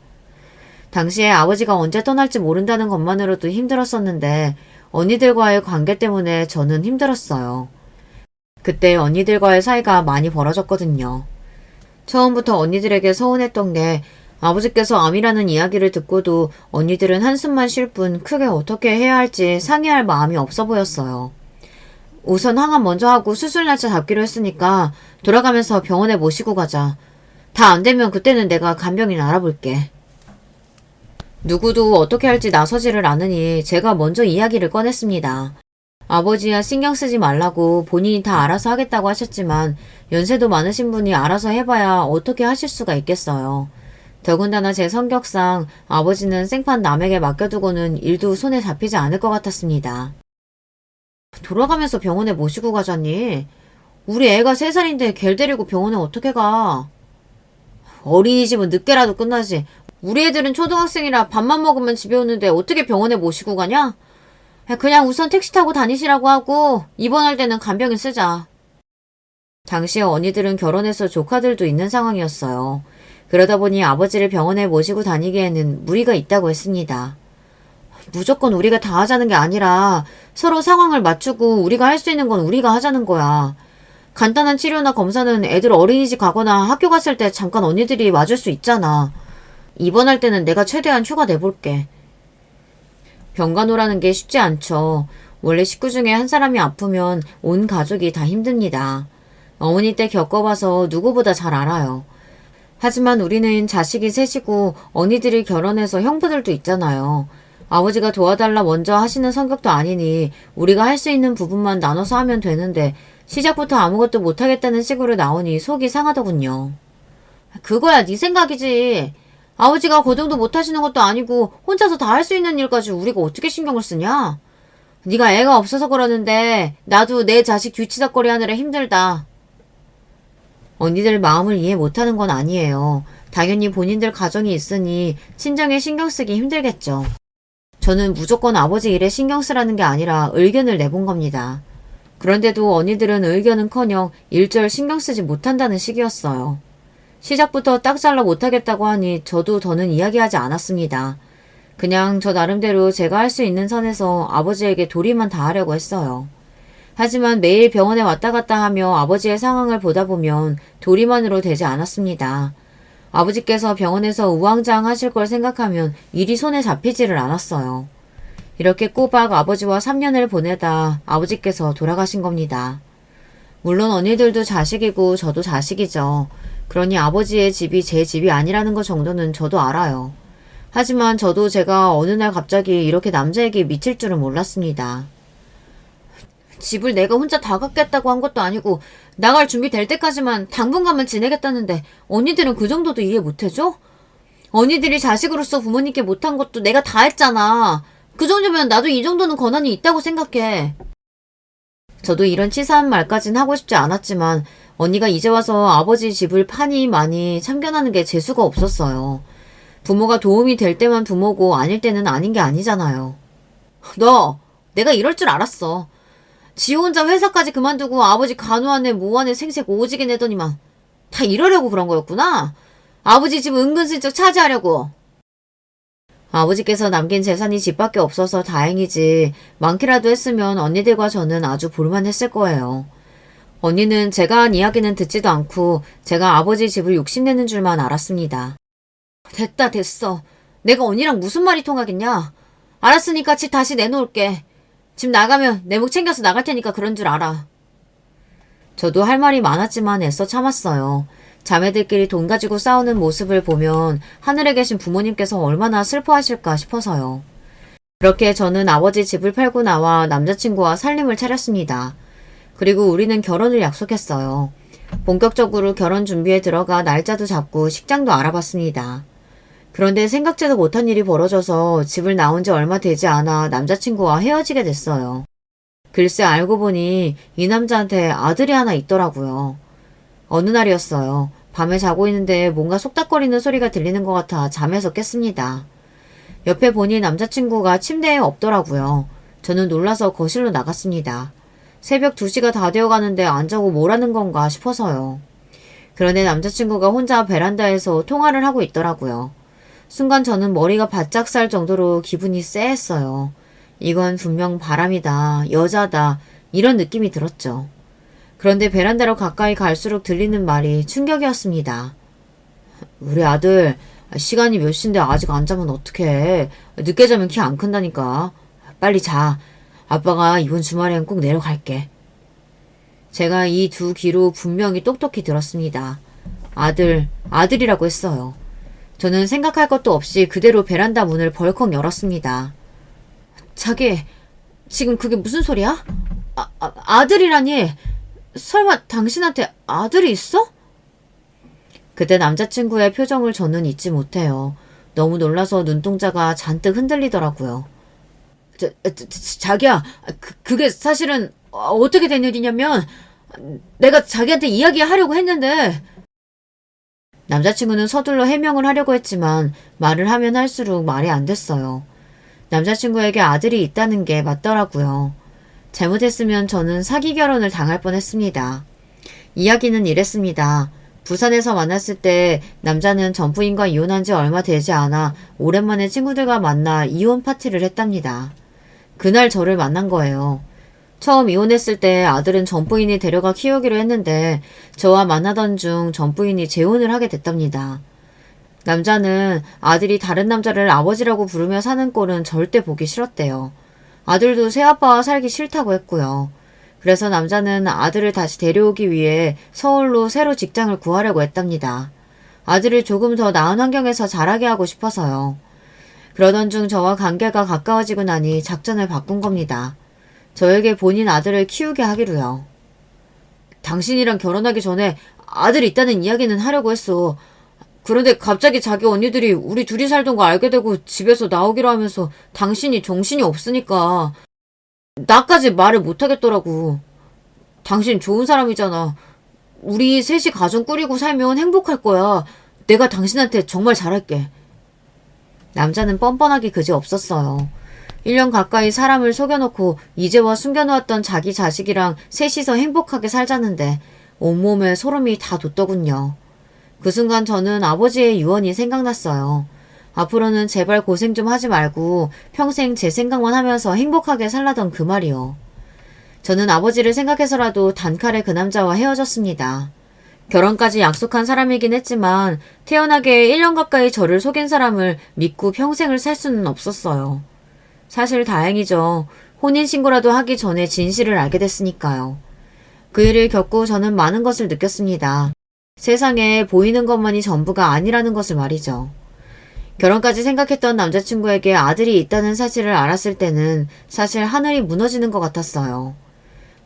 당시에 아버지가 언제 떠날지 모른다는 것만으로도 힘들었었는데 언니들과의 관계 때문에 저는 힘들었어요. 그때 언니들과의 사이가 많이 벌어졌거든요. 처음부터 언니들에게 서운했던 게 아버지께서 암이라는 이야기를 듣고도 언니들은 한숨만 쉴 뿐 크게 어떻게 해야 할지 상의할 마음이 없어 보였어요. 우선 항암 먼저 하고 수술 날짜 잡기로 했으니까 돌아가면서 병원에 모시고 가자. 다 안 되면 그때는 내가 간병인 알아볼게. 누구도 어떻게 할지 나서지를 않으니 제가 먼저 이야기를 꺼냈습니다. 아버지야 신경 쓰지 말라고 본인이 다 알아서 하겠다고 하셨지만 연세도 많으신 분이 알아서 해봐야 어떻게 하실 수가 있겠어요. 더군다나 제 성격상 아버지는 생판 남에게 맡겨두고는 일도 손에 잡히지 않을 것 같았습니다. 돌아가면서 병원에 모시고 가자니? 우리 애가 3살인데 걔를 데리고 병원에 어떻게 가? 어린이집은 늦게라도 끝나지. 우리 애들은 초등학생이라 밥만 먹으면 집에 오는데 어떻게 병원에 모시고 가냐? 그냥 우선 택시 타고 다니시라고 하고 입원할 때는 간병인 쓰자. 당시에 언니들은 결혼해서 조카들도 있는 상황이었어요. 그러다 보니 아버지를 병원에 모시고 다니기에는 무리가 있다고 했습니다. 무조건 우리가 다 하자는 게 아니라 서로 상황을 맞추고 우리가 할 수 있는 건 우리가 하자는 거야. 간단한 치료나 검사는 애들 어린이집 가거나 학교 갔을 때 잠깐 언니들이 와줄 수 있잖아. 입원할 때는 내가 최대한 휴가 내볼게. 병간호라는 게 쉽지 않죠. 원래 식구 중에 한 사람이 아프면 온 가족이 다 힘듭니다. 어머니 때 겪어봐서 누구보다 잘 알아요. 하지만 우리는 자식이 셋이고 언니들이 결혼해서 형부들도 있잖아요. 아버지가 도와달라 먼저 하시는 성격도 아니니 우리가 할 수 있는 부분만 나눠서 하면 되는데 시작부터 아무것도 못하겠다는 식으로 나오니 속이 상하더군요. 그거야 네 생각이지. 아버지가 그 정도 못하시는 것도 아니고 혼자서 다 할 수 있는 일까지 우리가 어떻게 신경을 쓰냐? 네가 애가 없어서 그러는데 나도 내 자식 뒤치다꺼리 하느라 힘들다. 언니들 마음을 이해 못하는 건 아니에요. 당연히 본인들 가정이 있으니 친정에 신경 쓰기 힘들겠죠. 저는 무조건 아버지 일에 신경 쓰라는 게 아니라 의견을 내본 겁니다. 그런데도 언니들은 의견은커녕 일절 신경 쓰지 못한다는 식이었어요. 시작부터 딱 잘라 못하겠다고 하니 저도 더는 이야기하지 않았습니다. 그냥 저 나름대로 제가 할 수 있는 선에서 아버지에게 도리만 다하려고 했어요. 하지만 매일 병원에 왔다 갔다 하며 아버지의 상황을 보다 보면 도리만으로 되지 않았습니다. 아버지께서 병원에서 우왕좌왕 하실 걸 생각하면 일이 손에 잡히지를 않았어요. 이렇게 꼬박 아버지와 3년을 보내다 아버지께서 돌아가신 겁니다. 물론 언니들도 자식이고 저도 자식이죠. 그러니 아버지의 집이 제 집이 아니라는 것 정도는 저도 알아요. 하지만 저도 제가 어느 날 갑자기 이렇게 남자에게 미칠 줄은 몰랐습니다. 집을 내가 혼자 다 갖겠다고 한 것도 아니고 나갈 준비 될 때까지만 당분간만 지내겠다는데 언니들은 그 정도도 이해 못해줘? 언니들이 자식으로서 부모님께 못한 것도 내가 다 했잖아. 그 정도면 나도 이 정도는 권한이 있다고 생각해. 저도 이런 치사한 말까진 하고 싶지 않았지만 언니가 이제 와서 아버지 집을 파니 많이 참견하는 게 재수가 없었어요. 부모가 도움이 될 때만 부모고 아닐 때는 아닌 게 아니잖아요. 너 내가 이럴 줄 알았어. 지 혼자 회사까지 그만두고 아버지 간호하네 뭐하네 생색 오지게 내더니만 다 이러려고 그런 거였구나. 아버지 집 은근슬쩍 차지하려고. 아버지께서 남긴 재산이 집밖에 없어서 다행이지 많게라도 했으면 언니들과 저는 아주 볼만했을 거예요. 언니는 제가 한 이야기는 듣지도 않고 제가 아버지 집을 욕심내는 줄만 알았습니다. 됐다 됐어. 내가 언니랑 무슨 말이 통하겠냐. 알았으니까 집 다시 내놓을게. 집 나가면 내 목 챙겨서 나갈 테니까 그런 줄 알아. 저도 할 말이 많았지만 애써 참았어요. 자매들끼리 돈 가지고 싸우는 모습을 보면 하늘에 계신 부모님께서 얼마나 슬퍼하실까 싶어서요. 그렇게 저는 아버지 집을 팔고 나와 남자친구와 살림을 차렸습니다. 그리고 우리는 결혼을 약속했어요. 본격적으로 결혼 준비에 들어가 날짜도 잡고 식장도 알아봤습니다. 그런데 생각지도 못한 일이 벌어져서 집을 나온 지 얼마 되지 않아 남자친구와 헤어지게 됐어요. 글쎄 알고 보니 이 남자한테 아들이 하나 있더라고요. 어느 날이었어요. 밤에 자고 있는데 뭔가 속닥거리는 소리가 들리는 것 같아 잠에서 깼습니다. 옆에 보니 남자친구가 침대에 없더라고요. 저는 놀라서 거실로 나갔습니다. 새벽 2시가 다 되어가는데 안 자고 뭘 하는 건가 싶어서요. 그런데 남자친구가 혼자 베란다에서 통화를 하고 있더라고요. 순간 저는 머리가 바짝 쌀 정도로 기분이 쎄했어요. 이건 분명 바람이다, 여자다, 이런 느낌이 들었죠. 그런데 베란다로 가까이 갈수록 들리는 말이 충격이었습니다. 우리 아들, 시간이 몇 시인데 아직 안 자면 어떡해. 늦게 자면 키 안 큰다니까. 빨리 자. 아빠가 이번 주말엔 꼭 내려갈게. 제가 이 두 귀로 분명히 똑똑히 들었습니다. 아들이라고 했어요. 저는 생각할 것도 없이 그대로 베란다 문을 벌컥 열었습니다. 자기, 지금 그게 무슨 소리야? 아들이라니? 설마 당신한테 아들이 있어? 그때 남자친구의 표정을 저는 잊지 못해요. 너무 놀라서 눈동자가 잔뜩 흔들리더라고요. 자기야, 그게 사실은 어떻게 된 일이냐면 내가 자기한테 이야기하려고 했는데 남자친구는 서둘러 해명을 하려고 했지만 말을 하면 할수록 말이 안 됐어요. 남자친구에게 아들이 있다는 게 맞더라고요. 잘못했으면 저는 사기 결혼을 당할 뻔했습니다. 이야기는 이랬습니다. 부산에서 만났을 때 남자는 전 부인과 이혼한 지 얼마 되지 않아 오랜만에 친구들과 만나 이혼 파티를 했답니다. 그날 저를 만난 거예요. 처음 이혼했을 때 아들은 전 부인이 데려가 키우기로 했는데 저와 만나던 중 전 부인이 재혼을 하게 됐답니다. 남자는 아들이 다른 남자를 아버지라고 부르며 사는 꼴은 절대 보기 싫었대요. 아들도 새아빠와 살기 싫다고 했고요. 그래서 남자는 아들을 다시 데려오기 위해 서울로 새로 직장을 구하려고 했답니다. 아들을 조금 더 나은 환경에서 자라게 하고 싶어서요. 그러던 중 저와 관계가 가까워지고 나니 작전을 바꾼 겁니다. 저에게 본인 아들을 키우게 하기로요. 당신이랑 결혼하기 전에 아들 있다는 이야기는 하려고 했어. 그런데 갑자기 자기 언니들이 우리 둘이 살던 거 알게 되고 집에서 나오기로 하면서 당신이 정신이 없으니까 나까지 말을 못하겠더라고. 당신 좋은 사람이잖아. 우리 셋이 가정 꾸리고 살면 행복할 거야. 내가 당신한테 정말 잘할게. 남자는 뻔뻔하기 그지없었어요. 1년 가까이 사람을 속여놓고 이제와 숨겨놓았던 자기 자식이랑 셋이서 행복하게 살자는데 온몸에 소름이 다 돋더군요. 그 순간 저는 아버지의 유언이 생각났어요. 앞으로는 제발 고생 좀 하지 말고 평생 제 생각만 하면서 행복하게 살라던 그 말이요. 저는 아버지를 생각해서라도 단칼에 그 남자와 헤어졌습니다. 결혼까지 약속한 사람이긴 했지만 태어나게 1년 가까이 저를 속인 사람을 믿고 평생을 살 수는 없었어요. 사실 다행이죠. 혼인신고라도 하기 전에 진실을 알게 됐으니까요. 그 일을 겪고 저는 많은 것을 느꼈습니다. 세상에 보이는 것만이 전부가 아니라는 것을 말이죠. 결혼까지 생각했던 남자친구에게 아들이 있다는 사실을 알았을 때는 사실 하늘이 무너지는 것 같았어요.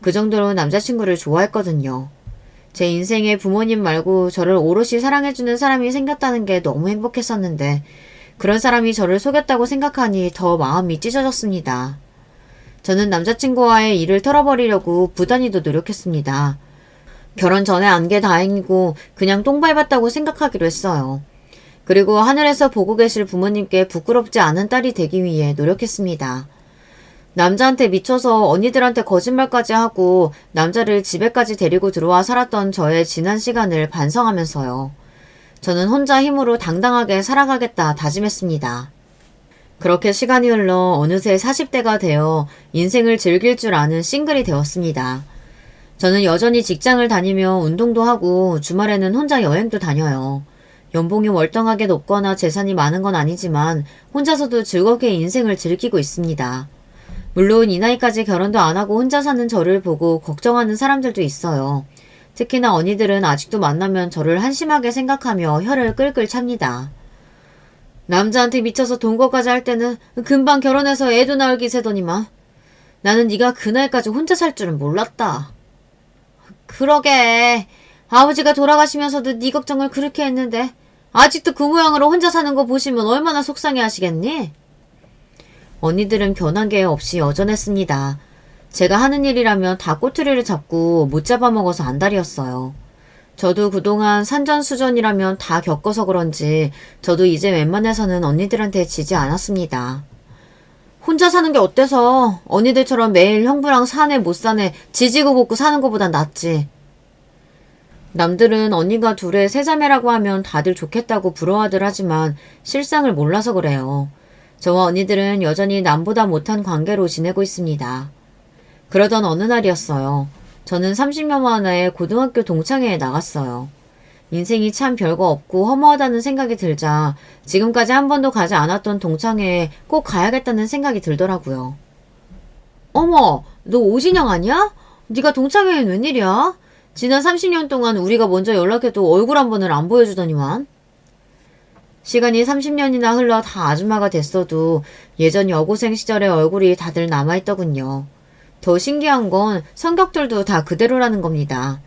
그 정도로 남자친구를 좋아했거든요. 제 인생에 부모님 말고 저를 오롯이 사랑해주는 사람이 생겼다는 게 너무 행복했었는데 그런 사람이 저를 속였다고 생각하니 더 마음이 찢어졌습니다. 저는 남자친구와의 일을 털어버리려고 부단히도 노력했습니다. 결혼 전에 안 게 다행이고 그냥 똥 밟았다고 생각하기로 했어요. 그리고 하늘에서 보고 계실 부모님께 부끄럽지 않은 딸이 되기 위해 노력했습니다. 남자한테 미쳐서 언니들한테 거짓말까지 하고 남자를 집에까지 데리고 들어와 살았던 저의 지난 시간을 반성하면서요. 저는 혼자 힘으로 당당하게 살아가겠다 다짐했습니다. 그렇게 시간이 흘러 어느새 40대가 되어 인생을 즐길 줄 아는 싱글이 되었습니다. 저는 여전히 직장을 다니며 운동도 하고 주말에는 혼자 여행도 다녀요. 연봉이 월등하게 높거나 재산이 많은 건 아니지만 혼자서도 즐겁게 인생을 즐기고 있습니다. 물론 이 나이까지 결혼도 안 하고 혼자 사는 저를 보고 걱정하는 사람들도 있어요. 특히나 언니들은 아직도 만나면 저를 한심하게 생각하며 혀를 끌끌 찹니다. 남자한테 미쳐서 동거까지 할 때는 금방 결혼해서 애도 낳을 기세더니만 나는 네가 그날까지 혼자 살 줄은 몰랐다. 그러게. 아버지가 돌아가시면서도 네 걱정을 그렇게 했는데 아직도 그 모양으로 혼자 사는 거 보시면 얼마나 속상해 하시겠니? 언니들은 변한 게 없이 여전했습니다. 제가 하는 일이라면 다 꼬투리를 잡고 못 잡아먹어서 안달이었어요. 저도 그동안 산전수전이라면 다 겪어서 그런지 저도 이제 웬만해서는 언니들한테 지지 않았습니다. 혼자 사는 게 어때서 언니들처럼 매일 형부랑 사내 못 사내 지지고 볶고 사는 것보단 낫지. 남들은 언니가 둘의 세자매라고 하면 다들 좋겠다고 부러워들 하지만 실상을 몰라서 그래요. 저와 언니들은 여전히 남보다 못한 관계로 지내고 있습니다. 그러던 어느 날이었어요. 저는 30년 만에 고등학교 동창회에 나갔어요. 인생이 참 별거 없고 허무하다는 생각이 들자 지금까지 한 번도 가지 않았던 동창회에 꼭 가야겠다는 생각이 들더라고요. 어머, 너 오진영 아니야? 네가 동창회엔 웬일이야? 지난 30년 동안 우리가 먼저 연락해도 얼굴 한 번을 안 보여주더니만. 시간이 30년이나 흘러 다 아줌마가 됐어도 예전 여고생 시절의 얼굴이 다들 남아있더군요. 더 신기한 건 성격들도 다 그대로라는 겁니다.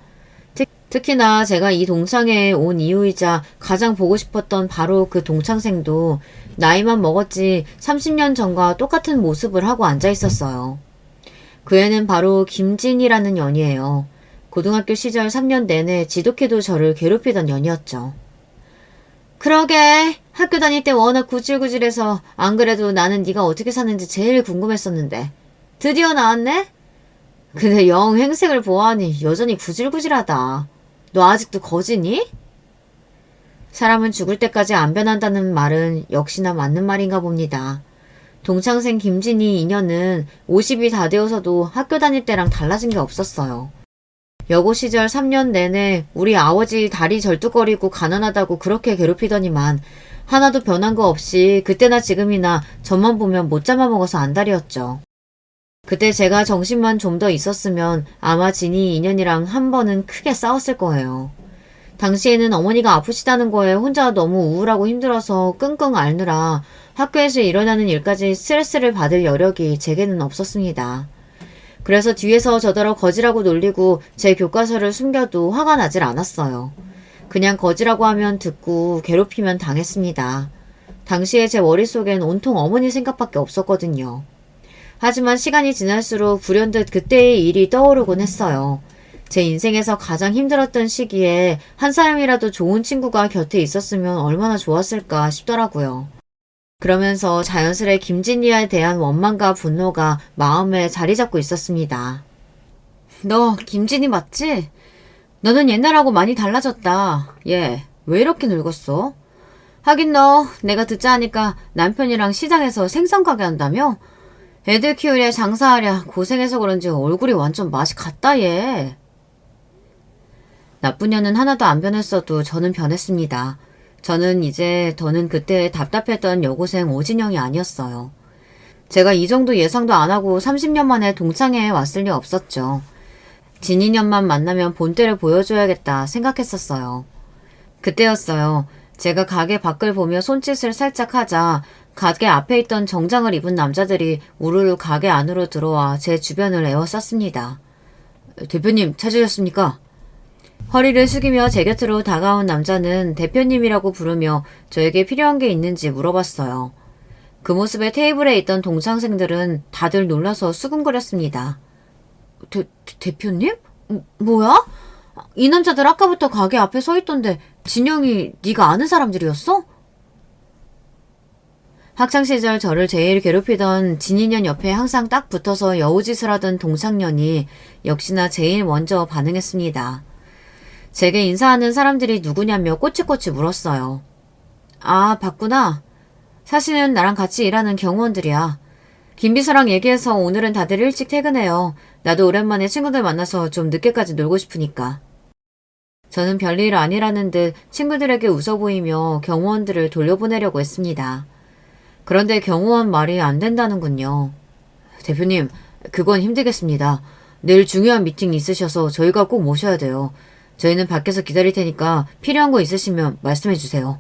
특히나 제가 이 동창회에 온 이유이자 가장 보고 싶었던 바로 그 동창생도 나이만 먹었지 30년 전과 똑같은 모습을 하고 앉아 있었어요. 그 애는 바로 김진이라는 년이에요. 고등학교 시절 3년 내내 지독히도 저를 괴롭히던 년이었죠. 그러게 학교 다닐 때 워낙 구질구질해서 안 그래도 나는 네가 어떻게 사는지 제일 궁금했었는데 드디어 나왔네? 근데 영 행색을 보아하니 여전히 구질구질하다. 너 아직도 거지니? 사람은 죽을 때까지 안 변한다는 말은 역시나 맞는 말인가 봅니다. 동창생 김진이 인연은 50이 다 되어서도 학교 다닐 때랑 달라진 게 없었어요. 여고 시절 3년 내내 우리 아버지 다리 절뚝거리고 가난하다고 그렇게 괴롭히더니만 하나도 변한 거 없이 그때나 지금이나 저만 보면 못 잡아먹어서 안달이었죠. 그때 제가 정신만 좀 더 있었으면 아마 진이 인연이랑 한 번은 크게 싸웠을 거예요. 당시에는 어머니가 아프시다는 거에 혼자 너무 우울하고 힘들어서 끙끙 앓느라 학교에서 일어나는 일까지 스트레스를 받을 여력이 제게는 없었습니다. 그래서 뒤에서 저더러 거지라고 놀리고 제 교과서를 숨겨도 화가 나질 않았어요. 그냥 거지라고 하면 듣고 괴롭히면 당했습니다. 당시에 제 머릿속엔 온통 어머니 생각밖에 없었거든요. 하지만 시간이 지날수록 불현듯 그때의 일이 떠오르곤 했어요. 제 인생에서 가장 힘들었던 시기에 한 사람이라도 좋은 친구가 곁에 있었으면 얼마나 좋았을까 싶더라고요. 그러면서 자연스레 김진이에 대한 원망과 분노가 마음에 자리 잡고 있었습니다. 너 김진이 맞지? 너는 옛날하고 많이 달라졌다. 얘, 왜 이렇게 늙었어? 하긴 너 내가 듣자 하니까 남편이랑 시장에서 생선 가게 한다며? 애들 키우랴 장사하랴 고생해서 그런지 얼굴이 완전 맛이 갔다 얘. 나쁜 년은 하나도 안 변했어도 저는 변했습니다. 저는 이제 더는 그때 답답했던 여고생 오진영이 아니었어요. 제가 이 정도 예상도 안 하고 30년 만에 동창회에 왔을 리 없었죠. 진인년만 만나면 본때를 보여줘야겠다 생각했었어요. 그때였어요. 제가 가게 밖을 보며 손짓을 살짝 하자 가게 앞에 있던 정장을 입은 남자들이 우르르 가게 안으로 들어와 제 주변을 에워쌌습니다. 대표님 찾으셨습니까? 허리를 숙이며 제 곁으로 다가온 남자는 대표님이라고 부르며 저에게 필요한 게 있는지 물어봤어요. 그 모습에 테이블에 있던 동창생들은 다들 놀라서 수근거렸습니다. 대표님? 뭐야? 이 남자들 아까부터 가게 앞에 서 있던데 진영이 네가 아는 사람들이었어? 학창시절 저를 제일 괴롭히던 진인년 옆에 항상 딱 붙어서 여우짓을 하던 동창년이 역시나 제일 먼저 반응했습니다. 제게 인사하는 사람들이 누구냐며 꼬치꼬치 물었어요. 아, 봤구나. 사실은 나랑 같이 일하는 경호원들이야. 김비서랑 얘기해서 오늘은 다들 일찍 퇴근해요. 나도 오랜만에 친구들 만나서 좀 늦게까지 놀고 싶으니까. 저는 별일 아니라는 듯 친구들에게 웃어 보이며 경호원들을 돌려보내려고 했습니다. 그런데 경호원 말이 안 된다는군요. 대표님, 그건 힘들겠습니다. 내일 중요한 미팅이 있으셔서 저희가 꼭 모셔야 돼요. 저희는 밖에서 기다릴 테니까 필요한 거 있으시면 말씀해 주세요.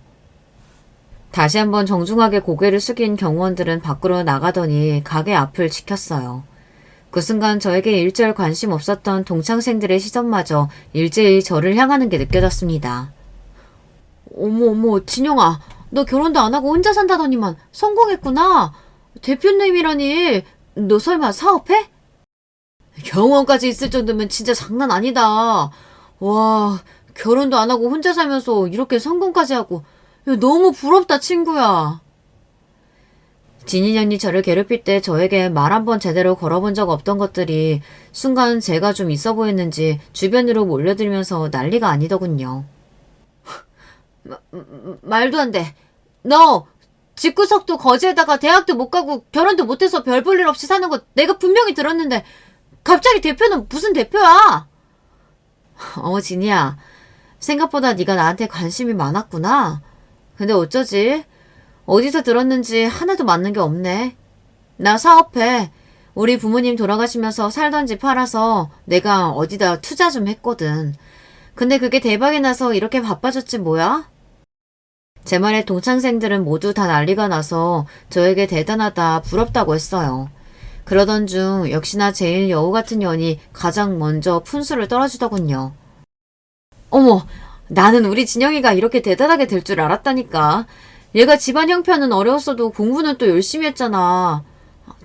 다시 한번 정중하게 고개를 숙인 경호원들은 밖으로 나가더니 가게 앞을 지켰어요. 그 순간 저에게 일절 관심 없었던 동창생들의 시선마저 일제히 저를 향하는 게 느껴졌습니다. 어머, 진영아. 너 결혼도 안 하고 혼자 산다더니만 성공했구나. 대표님이라니. 너 설마 사업해? 경호원까지 있을 정도면 진짜 장난 아니다. 와, 결혼도 안 하고 혼자 살면서 이렇게 성공까지 하고. 야, 너무 부럽다, 친구야. 진인 언니 저를 괴롭힐 때 저에게 말 한 번 제대로 걸어본 적 없던 것들이 순간 제가 좀 있어 보였는지 주변으로 몰려들면서 난리가 아니더군요. 말도 안 돼. 너 집구석도 거지에다가 대학도 못 가고 결혼도 못해서 별 볼 일 없이 사는 거 내가 분명히 들었는데 갑자기 대표는 무슨 대표야? 진이야. 생각보다 네가 나한테 관심이 많았구나. 근데 어쩌지? 어디서 들었는지 하나도 맞는 게 없네. 나 사업해. 우리 부모님 돌아가시면서 살던 집 팔아서 내가 어디다 투자 좀 했거든. 근데 그게 대박이 나서 이렇게 바빠졌지 뭐야? 제 말에 동창생들은 모두 다 난리가 나서 저에게 대단하다, 부럽다고 했어요. 그러던 중 역시나 제일 여우 같은 년이 가장 먼저 푼수를 떨어주더군요. 어머, 나는 우리 진영이가 이렇게 대단하게 될 줄 알았다니까. 얘가 집안 형편은 어려웠어도 공부는 또 열심히 했잖아.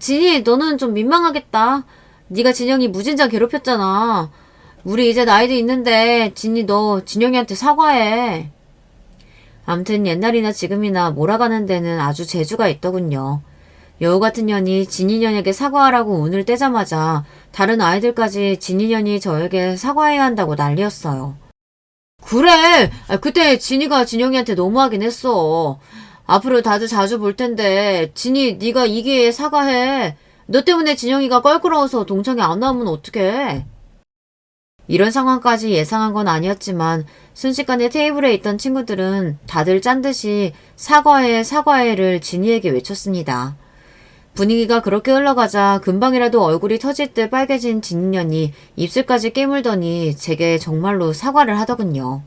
진이, 너는 좀 민망하겠다. 네가 진영이 무진장 괴롭혔잖아. 우리 이제 나이도 있는데 진이 너 진영이한테 사과해. 암튼 옛날이나 지금이나 몰아가는 데는 아주 재주가 있더군요. 여우 같은 년이 진인년에게 사과하라고 운을 떼자마자 다른 아이들까지 진인년이 저에게 사과해야 한다고 난리였어요. 그래! 그때 진이가 진영이한테 너무하긴 했어. 앞으로 다들 자주 볼 텐데 진이 네가 이 기회에 사과해. 너 때문에 진영이가 껄끄러워서 동창회 안 나오면 어떡해. 이런 상황까지 예상한 건 아니었지만 순식간에 테이블에 있던 친구들은 다들 짠듯이 사과해를 진이에게 외쳤습니다. 분위기가 그렇게 흘러가자 금방이라도 얼굴이 터질 듯 빨개진 진년이 입술까지 깨물더니 제게 정말로 사과를 하더군요.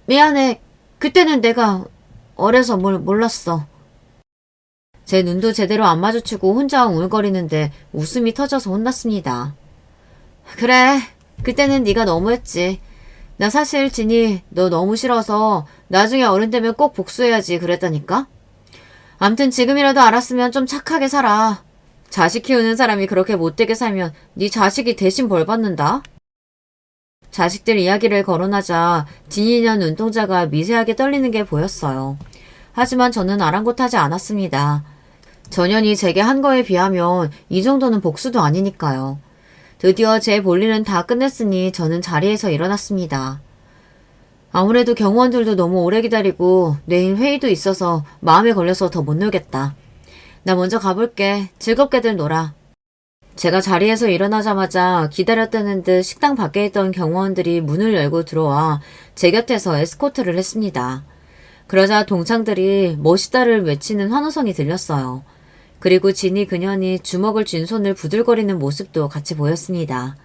미안해. 그때는 내가 어려서 뭘 몰랐어. 제 눈도 제대로 안 마주치고 혼자 웅얼거리는데 웃음이 터져서 혼났습니다. 그래, 그때는 네가 너무했지. 나 사실 진이 너 너무 싫어서 나중에 어른 되면 꼭 복수해야지 그랬다니까? 암튼 지금이라도 알았으면 좀 착하게 살아. 자식 키우는 사람이 그렇게 못되게 살면 네 자식이 대신 벌 받는다. 자식들 이야기를 거론하자 진이년 눈동자가 미세하게 떨리는 게 보였어요. 하지만 저는 아랑곳하지 않았습니다. 전현이 제게 한 거에 비하면 이 정도는 복수도 아니니까요. 드디어 제 볼일은 다 끝냈으니 저는 자리에서 일어났습니다. 아무래도 경호원들도 너무 오래 기다리고 내일 회의도 있어서 마음에 걸려서 더 못 놀겠다. 나 먼저 가볼게. 즐겁게들 놀아. 제가 자리에서 일어나자마자 기다렸다는 듯 식당 밖에 있던 경호원들이 문을 열고 들어와 제 곁에서 에스코트를 했습니다. 그러자 동창들이 멋있다를 외치는 환호성이 들렸어요. 그리고 진이 그년이 주먹을 쥔 손을 부들거리는 모습도 같이 보였습니다.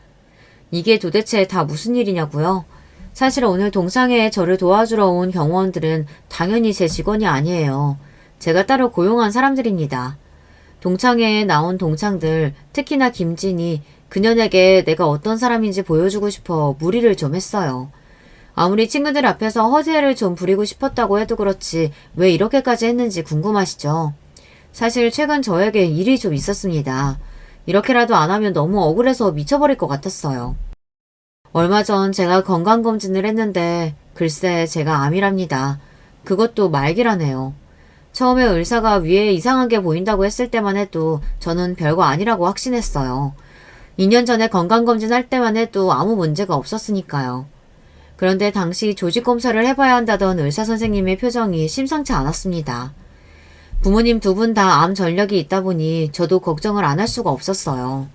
이게 도대체 다 무슨 일이냐고요? 사실 오늘 동창회에 저를 도와주러 온 경호원들은 당연히 제 직원이 아니에요. 제가 따로 고용한 사람들입니다. 동창회에 나온 동창들, 특히나 김진이 그년에게 내가 어떤 사람인지 보여주고 싶어 무리를 좀 했어요. 아무리 친구들 앞에서 허세를 좀 부리고 싶었다고 해도 그렇지 왜 이렇게까지 했는지 궁금하시죠? 사실 최근 저에게 일이 좀 있었습니다. 이렇게라도 안 하면 너무 억울해서 미쳐버릴 것 같았어요. 얼마 전 제가 건강검진을 했는데 글쎄 제가 암이랍니다. 그것도 말기라네요. 처음에 의사가 위에 이상한 게 보인다고 했을 때만 해도 저는 별거 아니라고 확신했어요. 2년 전에 건강검진할 때만 해도 아무 문제가 없었으니까요. 그런데 당시 조직검사를 해봐야 한다던 의사선생님의 표정이 심상치 않았습니다. 부모님 두 분 다 암 전력이 있다 보니 저도 걱정을 안 할 수가 없었어요.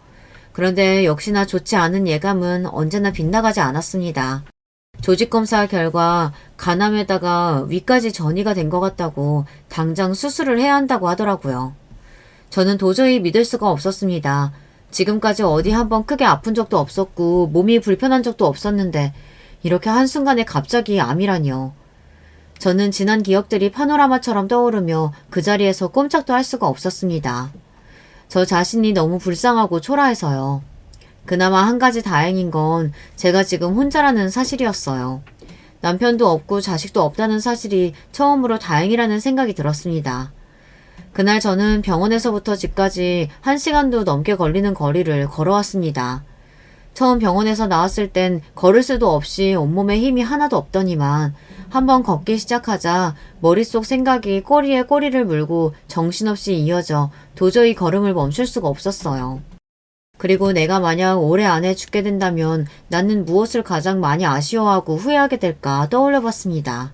그런데 역시나 좋지 않은 예감은 언제나 빗나가지 않았습니다. 조직검사 결과 간암에다가 위까지 전이가 된 것 같다고 당장 수술을 해야 한다고 하더라고요. 저는 도저히 믿을 수가 없었습니다. 지금까지 어디 한번 크게 아픈 적도 없었고 몸이 불편한 적도 없었는데 이렇게 한순간에 갑자기 암이라니요. 저는 지난 기억들이 파노라마처럼 떠오르며 그 자리에서 꼼짝도 할 수가 없었습니다. 저 자신이 너무 불쌍하고 초라해서요. 그나마 한 가지 다행인 건 제가 지금 혼자라는 사실이었어요. 남편도 없고 자식도 없다는 사실이 처음으로 다행이라는 생각이 들었습니다. 그날 저는 병원에서부터 집까지 1시간도 넘게 걸리는 거리를 걸어왔습니다. 처음 병원에서 나왔을 땐 걸을 수도 없이 온몸에 힘이 하나도 없더니만 한번 걷기 시작하자 머릿속 생각이 꼬리에 꼬리를 물고 정신없이 이어져 도저히 걸음을 멈출 수가 없었어요. 그리고 내가 만약 올해 안에 죽게 된다면 나는 무엇을 가장 많이 아쉬워하고 후회하게 될까 떠올려봤습니다.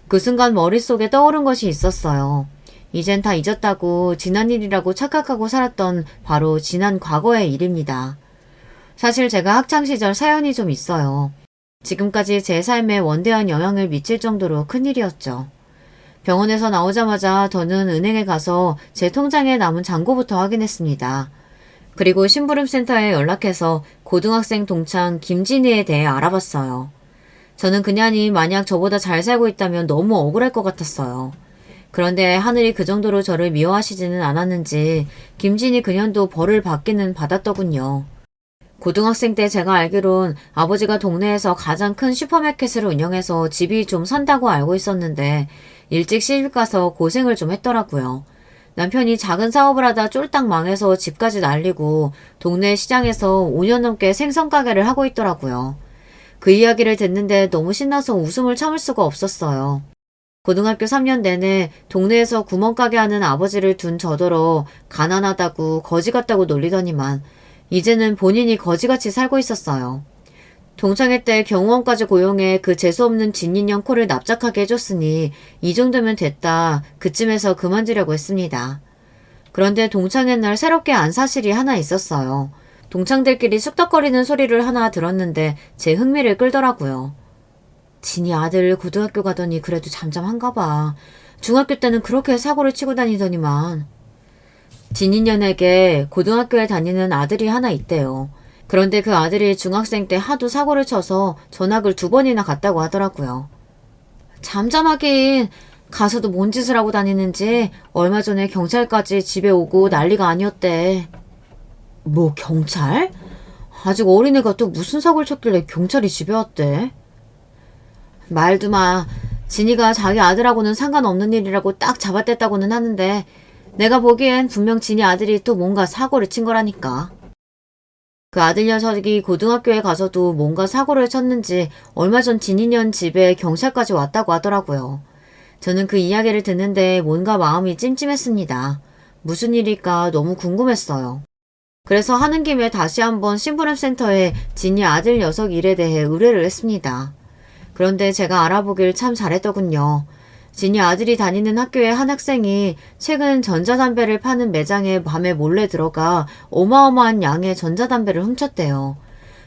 그 순간 머릿속에 떠오른 것이 있었어요. 이젠 다 잊었다고 지난 일이라고 착각하고 살았던 바로 지난 과거의 일입니다. 사실 제가 학창시절 사연이 좀 있어요. 지금까지 제 삶에 원대한 영향을 미칠 정도로 큰일이었죠. 병원에서 나오자마자 저는 은행에 가서 제 통장에 남은 잔고부터 확인했습니다. 그리고 심부름센터에 연락해서 고등학생 동창 김진희에 대해 알아봤어요. 저는 그년이 만약 저보다 잘 살고 있다면 너무 억울할 것 같았어요. 그런데 하늘이 그 정도로 저를 미워하시지는 않았는지 김진희 그년도 벌을 받기는 받았더군요. 고등학생 때 제가 알기론 아버지가 동네에서 가장 큰 슈퍼마켓을 운영해서 집이 좀 산다고 알고 있었는데 일찍 시집 가서 고생을 좀 했더라고요. 남편이 작은 사업을 하다 쫄딱 망해서 집까지 날리고 동네 시장에서 5년 넘게 생선 가게를 하고 있더라고요. 그 이야기를 듣는데 너무 신나서 웃음을 참을 수가 없었어요. 고등학교 3년 내내 동네에서 구멍가게 하는 아버지를 둔 저더러 가난하다고 거지 같다고 놀리더니만 이제는 본인이 거지같이 살고 있었어요. 동창회 때 경호원까지 고용해 그 재수없는 진인형 코를 납작하게 해줬으니 이 정도면 됐다. 그쯤에서 그만두려고 했습니다. 그런데 동창회 날 새롭게 안 사실이 하나 있었어요. 동창들끼리 쑥덕거리는 소리를 하나 들었는데 제 흥미를 끌더라고요. 진이 아들 고등학교 가더니 그래도 잠잠한가 봐. 중학교 때는 그렇게 사고를 치고 다니더니만. 진인년에게 고등학교에 다니는 아들이 하나 있대요. 그런데 그 아들이 중학생 때 하도 사고를 쳐서 전학을 2번이나 갔다고 하더라고요. 잠잠하긴 가서도 뭔 짓을 하고 다니는지 얼마 전에 경찰까지 집에 오고 난리가 아니었대. 뭐 경찰? 아직 어린애가 또 무슨 사고를 쳤길래 경찰이 집에 왔대? 말도 마. 진이가 자기 아들하고는 상관없는 일이라고 딱 잡아댔다고는 하는데 내가 보기엔 분명 진이 아들이 또 뭔가 사고를 친 거라니까. 그 아들 녀석이 고등학교에 가서도 뭔가 사고를 쳤는지 얼마 전 진이년 집에 경찰까지 왔다고 하더라고요. 저는 그 이야기를 듣는데 뭔가 마음이 찜찜했습니다. 무슨 일일까 너무 궁금했어요. 그래서 하는 김에 다시 한번 심부름센터에 진이 아들 녀석 일에 대해 의뢰를 했습니다. 그런데 제가 알아보길 참 잘했더군요. 진이 아들이 다니는 학교의 한 학생이 최근 전자담배를 파는 매장에 밤에 몰래 들어가 어마어마한 양의 전자담배를 훔쳤대요.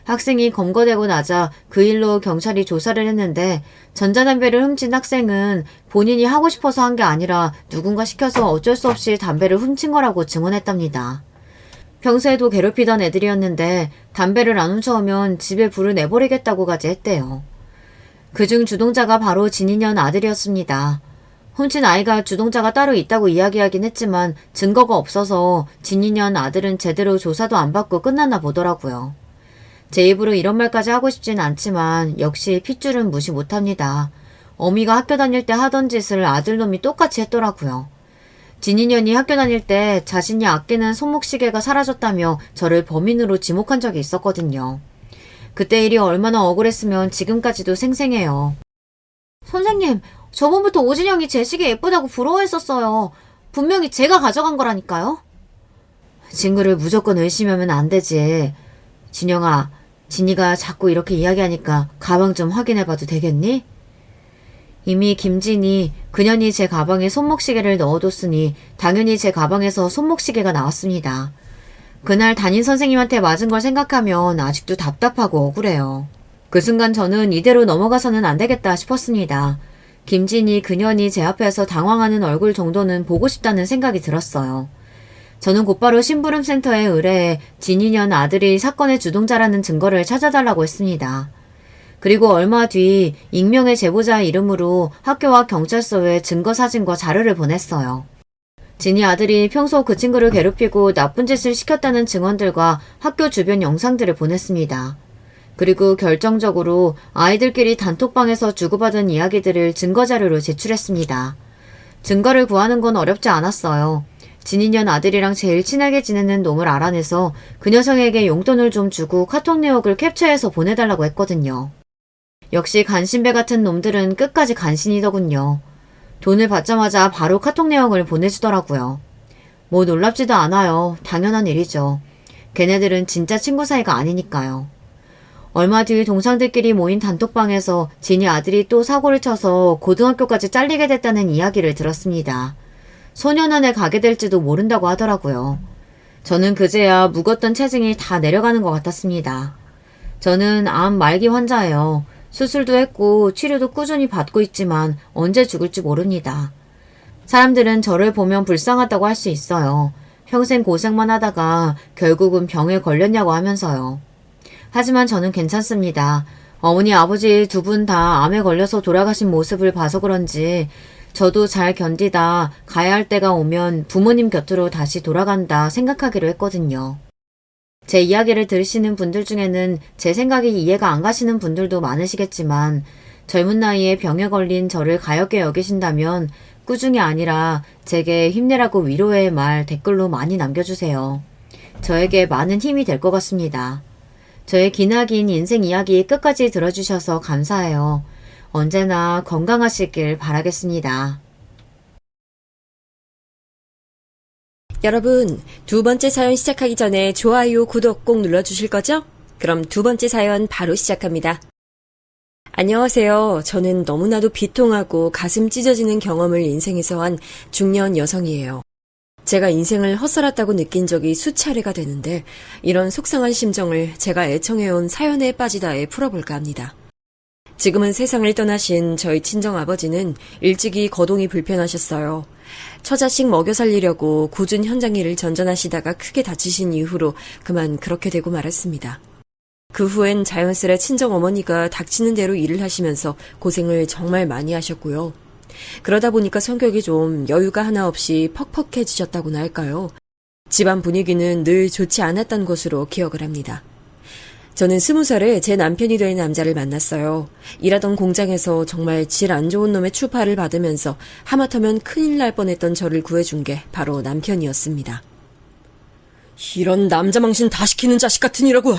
학생이 검거되고 나자 그 일로 경찰이 조사를 했는데 전자담배를 훔친 학생은 본인이 하고 싶어서 한 게 아니라 누군가 시켜서 어쩔 수 없이 담배를 훔친 거라고 증언했답니다. 평소에도 괴롭히던 애들이었는데 담배를 안 훔쳐오면 집에 불을 내버리겠다고까지 했대요. 그중 주동자가 바로 진이년 아들이었습니다. 훔친 아이가 주동자가 따로 있다고 이야기하긴 했지만 증거가 없어서 진이년 아들은 제대로 조사도 안 받고 끝났나 보더라고요. 제 입으로 이런 말까지 하고 싶진 않지만 역시 핏줄은 무시 못합니다. 어미가 학교 다닐 때 하던 짓을 아들놈이 똑같이 했더라고요. 진이년이 학교 다닐 때 자신이 아끼는 손목시계가 사라졌다며 저를 범인으로 지목한 적이 있었거든요. 그때 일이 얼마나 억울했으면 지금까지도 생생해요. 선생님, 저번부터 오진영이 제 시계 예쁘다고 부러워했었어요. 분명히 제가 가져간 거라니까요. 친구를 무조건 의심하면 안 되지. 진영아, 진이가 자꾸 이렇게 이야기하니까 가방 좀 확인해봐도 되겠니? 이미 김진이 그년이 제 가방에 손목시계를 넣어뒀으니 당연히 제 가방에서 손목시계가 나왔습니다. 그날 담임 선생님한테 맞은 걸 생각하면 아직도 답답하고 억울해요. 그 순간 저는 이대로 넘어가서는 안 되겠다 싶었습니다. 김진이 그년이 제 앞에서 당황하는 얼굴 정도는 보고 싶다는 생각이 들었어요. 저는 곧바로 심부름센터에 의뢰해 진이년 아들이 사건의 주동자라는 증거를 찾아달라고 했습니다. 그리고 얼마 뒤 익명의 제보자 이름으로 학교와 경찰서에 증거 사진과 자료를 보냈어요. 진이 아들이 평소 그 친구를 괴롭히고 나쁜 짓을 시켰다는 증언들과 학교 주변 영상들을 보냈습니다. 그리고 결정적으로 아이들끼리 단톡방에서 주고받은 이야기들을 증거자료로 제출했습니다. 증거를 구하는 건 어렵지 않았어요. 진이년 아들이랑 제일 친하게 지내는 놈을 알아내서 그 녀석에게 용돈을 좀 주고 카톡 내역을 캡처해서 보내달라고 했거든요. 역시 간신배 같은 놈들은 끝까지 간신이더군요. 돈을 받자마자 바로 카톡 내역을 보내주더라고요. 뭐 놀랍지도 않아요. 당연한 일이죠. 걔네들은 진짜 친구 사이가 아니니까요. 얼마 뒤 동창들끼리 모인 단톡방에서 진이 아들이 또 사고를 쳐서 고등학교까지 잘리게 됐다는 이야기를 들었습니다. 소년원에 가게 될지도 모른다고 하더라고요. 저는 그제야 묵었던 체증이 다 내려가는 것 같았습니다. 저는 암 말기 환자예요. 수술도 했고 치료도 꾸준히 받고 있지만 언제 죽을지 모릅니다. 사람들은 저를 보면 불쌍하다고 할 수 있어요. 평생 고생만 하다가 결국은 병에 걸렸냐고 하면서요. 하지만 저는 괜찮습니다. 어머니 아버지 두 분 다 암에 걸려서 돌아가신 모습을 봐서 그런지 저도 잘 견디다 가야 할 때가 오면 부모님 곁으로 다시 돌아간다 생각하기로 했거든요. 제 이야기를 들으시는 분들 중에는 제 생각이 이해가 안 가시는 분들도 많으시겠지만 젊은 나이에 병에 걸린 저를 가엾게 여기신다면 꾸중이 아니라 제게 힘내라고 위로의 말 댓글로 많이 남겨주세요. 저에게 많은 힘이 될 것 같습니다. 저의 기나긴 인생 이야기 끝까지 들어주셔서 감사해요. 언제나 건강하시길 바라겠습니다. 여러분, 두 번째 사연 시작하기 전에 좋아요, 구독 꼭 눌러주실 거죠? 그럼 두 번째 사연 바로 시작합니다. 안녕하세요. 저는 너무나도 비통하고 가슴 찢어지는 경험을 인생에서 한 중년 여성이에요. 제가 인생을 헛살았다고 느낀 적이 수차례가 되는데 이런 속상한 심정을 제가 애청해온 사연에 빠지다에 풀어볼까 합니다. 지금은 세상을 떠나신 저희 친정아버지는 일찍이 거동이 불편하셨어요. 처자식 먹여 살리려고 굳은 현장 일을 전전하시다가 크게 다치신 이후로 그만 그렇게 되고 말았습니다. 그 후엔 자연스레 친정어머니가 닥치는 대로 일을 하시면서 고생을 정말 많이 하셨고요. 그러다 보니까 성격이 좀 여유가 하나 없이 퍽퍽해지셨다고나 할까요? 집안 분위기는 늘 좋지 않았던 것으로 기억을 합니다. 저는 20살에 제 남편이 될 남자를 만났어요. 일하던 공장에서 정말 질 안 좋은 놈의 추파를 받으면서 하마터면 큰일 날 뻔했던 저를 구해준 게 바로 남편이었습니다. 이런 남자망신 다 시키는 자식 같은 이라고.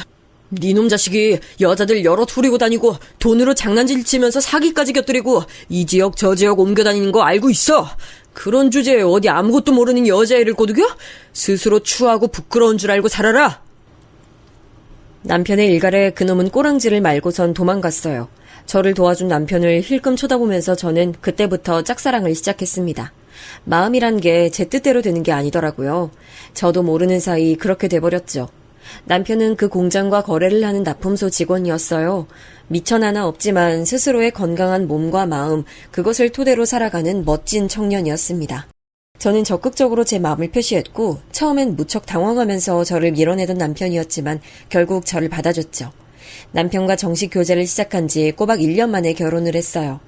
니놈 자식이 여자들 여럿 후리고 다니고 돈으로 장난질 치면서 사기까지 곁들이고 이 지역 저 지역 옮겨다니는 거 알고 있어. 그런 주제에 어디 아무것도 모르는 여자애를 꼬드겨? 스스로 추하고 부끄러운 줄 알고 살아라. 남편의 일갈에 그놈은 꼬랑지를 말고선 도망갔어요. 저를 도와준 남편을 힐끔 쳐다보면서 저는 그때부터 짝사랑을 시작했습니다. 마음이란 게 제 뜻대로 되는 게 아니더라고요. 저도 모르는 사이 그렇게 돼버렸죠. 남편은 그 공장과 거래를 하는 납품소 직원이었어요. 미천 하나 없지만 스스로의 건강한 몸과 마음, 그것을 토대로 살아가는 멋진 청년이었습니다. 저는 적극적으로 제 마음을 표시했고 처음엔 무척 당황하면서 저를 밀어내던 남편이었지만 결국 저를 받아줬죠. 남편과 정식 교제를 시작한 지 꼬박 1년 만에 결혼을 했어요.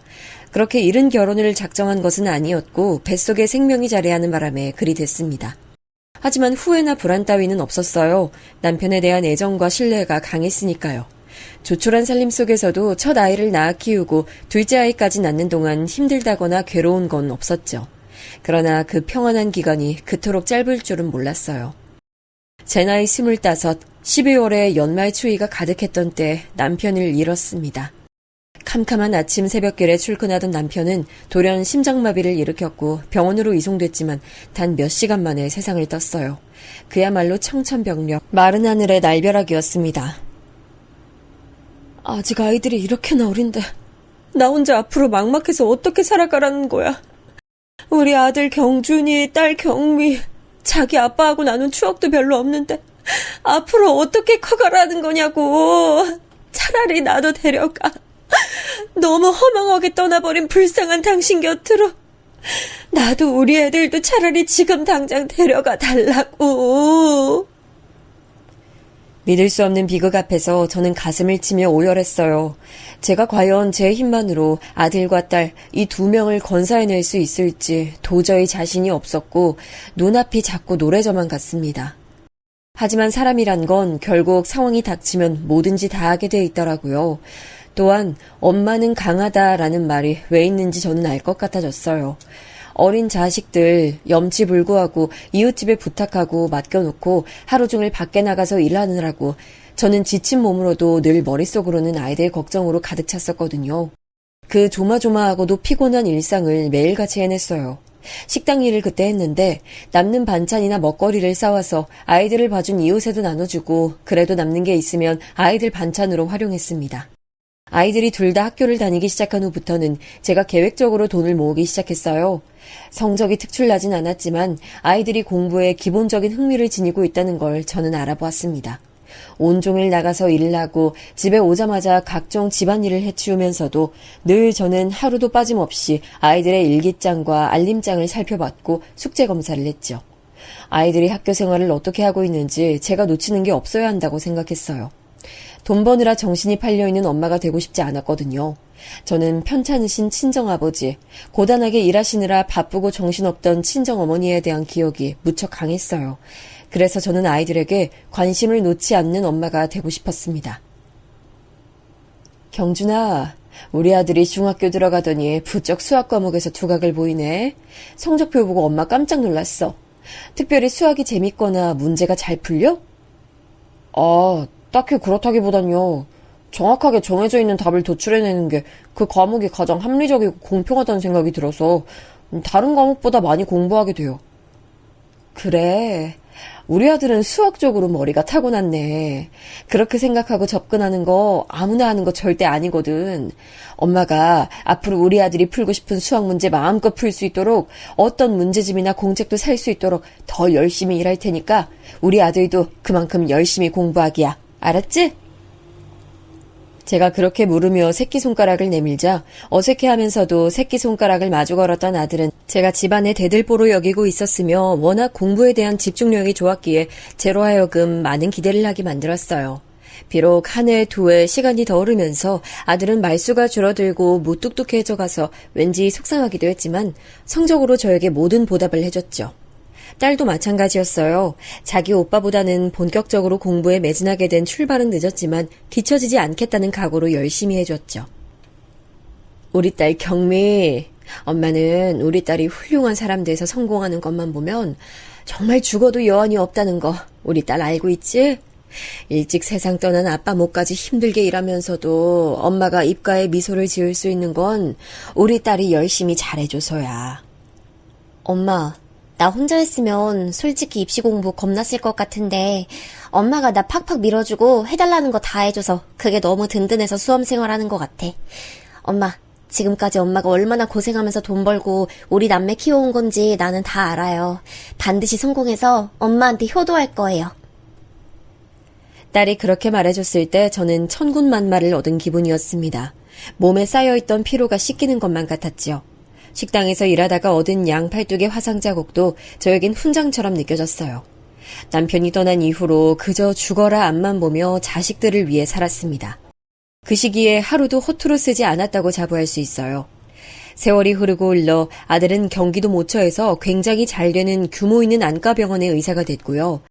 그렇게 이른 결혼을 작정한 것은 아니었고 뱃속에 생명이 자래하는 바람에 그리 됐습니다. 하지만 후회나 불안 따위는 없었어요. 남편에 대한 애정과 신뢰가 강했으니까요. 조촐한 살림 속에서도 첫 아이를 낳아 키우고 둘째 아이까지 낳는 동안 힘들다거나 괴로운 건 없었죠. 그러나 그 평안한 기간이 그토록 짧을 줄은 몰랐어요. 제 나이 25, 12월에 연말 추위가 가득했던 때 남편을 잃었습니다. 캄캄한 아침 새벽길에 출근하던 남편은 돌연 심장마비를 일으켰고 병원으로 이송됐지만 단 몇 시간 만에 세상을 떴어요. 그야말로 청천벽력, 마른 하늘의 날벼락이었습니다. 아직 아이들이 이렇게나 어린데 나 혼자 앞으로 막막해서 어떻게 살아가라는 거야. 우리 아들 경준이, 딸 경미, 자기 아빠하고 나눈 추억도 별로 없는데 앞으로 어떻게 커가라는 거냐고. 차라리 나도 데려가. 너무 허망하게 떠나버린 불쌍한 당신 곁으로. 나도 우리 애들도 차라리 지금 당장 데려가 달라고. 믿을 수 없는 비극 앞에서 저는 가슴을 치며 오열했어요. 제가 과연 제 힘만으로 아들과 딸 이 두 명을 건사해낼 수 있을지 도저히 자신이 없었고 눈앞이 자꾸 노래져만 갔습니다. 하지만 사람이란 건 결국 상황이 닥치면 뭐든지 다 하게 돼 있더라고요. 또한 엄마는 강하다라는 말이 왜 있는지 저는 알 것 같아졌어요. 어린 자식들 염치불구하고 이웃집에 부탁하고 맡겨놓고 하루 종일 밖에 나가서 일하느라고 저는 지친 몸으로도 늘 머릿속으로는 아이들 걱정으로 가득 찼었거든요. 그 조마조마하고도 피곤한 일상을 매일같이 해냈어요. 식당 일을 그때 했는데 남는 반찬이나 먹거리를 싸와서 아이들을 봐준 이웃에도 나눠주고 그래도 남는 게 있으면 아이들 반찬으로 활용했습니다. 아이들이 둘 다 학교를 다니기 시작한 후부터는 제가 계획적으로 돈을 모으기 시작했어요. 성적이 특출나진 않았지만 아이들이 공부에 기본적인 흥미를 지니고 있다는 걸 저는 알아보았습니다. 온종일 나가서 일을 하고 집에 오자마자 각종 집안일을 해치우면서도 늘 저는 하루도 빠짐없이 아이들의 일기장과 알림장을 살펴봤고 숙제 검사를 했죠. 아이들이 학교 생활을 어떻게 하고 있는지 제가 놓치는 게 없어야 한다고 생각했어요. 돈 버느라 정신이 팔려있는 엄마가 되고 싶지 않았거든요. 저는 편찮으신 친정아버지, 고단하게 일하시느라 바쁘고 정신없던 친정어머니에 대한 기억이 무척 강했어요. 그래서 저는 아이들에게 관심을 놓지 않는 엄마가 되고 싶었습니다. 경준아, 우리 아들이 중학교 들어가더니 부쩍 수학 과목에서 두각을 보이네. 성적표 보고 엄마 깜짝 놀랐어. 특별히 수학이 재밌거나 문제가 잘 풀려? 딱히 그렇다기보단요. 정확하게 정해져 있는 답을 도출해내는 게 그 과목이 가장 합리적이고 공평하다는 생각이 들어서 다른 과목보다 많이 공부하게 돼요. 그래. 우리 아들은 수학적으로 머리가 타고났네. 그렇게 생각하고 접근하는 거 아무나 하는 거 절대 아니거든. 엄마가 앞으로 우리 아들이 풀고 싶은 수학 문제 마음껏 풀 수 있도록 어떤 문제집이나 공책도 살 수 있도록 더 열심히 일할 테니까 우리 아들도 그만큼 열심히 공부하기야. 알았지? 제가 그렇게 물으며 새끼손가락을 내밀자 어색해하면서도 새끼손가락을 마주 걸었던 아들은 제가 집안의 대들보로 여기고 있었으며 워낙 공부에 대한 집중력이 좋았기에 제로 하여금 많은 기대를 하게 만들었어요. 비록 한 해, 두 해 시간이 더 흐르면서 아들은 말수가 줄어들고 무뚝뚝해져 가서 왠지 속상하기도 했지만 성적으로 저에게 모든 보답을 해줬죠. 딸도 마찬가지였어요. 자기 오빠보다는 본격적으로 공부에 매진하게 된 출발은 늦었지만 뒤처지지 않겠다는 각오로 열심히 해줬죠. 우리 딸 경미, 엄마는 우리 딸이 훌륭한 사람 돼서 성공하는 것만 보면 정말 죽어도 여한이 없다는 거 우리 딸 알고 있지? 일찍 세상 떠난 아빠 몫까지 힘들게 일하면서도 엄마가 입가에 미소를 지을 수 있는 건 우리 딸이 열심히 잘해줘서야. 엄마, 나 혼자 했으면 솔직히 입시 공부 겁났을 것 같은데 엄마가 나 팍팍 밀어주고 해달라는 거 다 해줘서 그게 너무 든든해서 수험 생활하는 것 같아. 엄마, 지금까지 엄마가 얼마나 고생하면서 돈 벌고 우리 남매 키워온 건지 나는 다 알아요. 반드시 성공해서 엄마한테 효도할 거예요. 딸이 그렇게 말해줬을 때 저는 천군만마를 얻은 기분이었습니다. 몸에 쌓여있던 피로가 씻기는 것만 같았지요. 식당에서 일하다가 얻은 양팔뚝의 화상 자국도 저에겐 훈장처럼 느껴졌어요. 남편이 떠난 이후로 그저 죽어라 앞만 보며 자식들을 위해 살았습니다. 그 시기에 하루도 허투루 쓰지 않았다고 자부할 수 있어요. 세월이 흐르고 흘러 아들은 경기도 모처에서 굉장히 잘 되는 규모 있는 안과병원의 의사가 됐고요.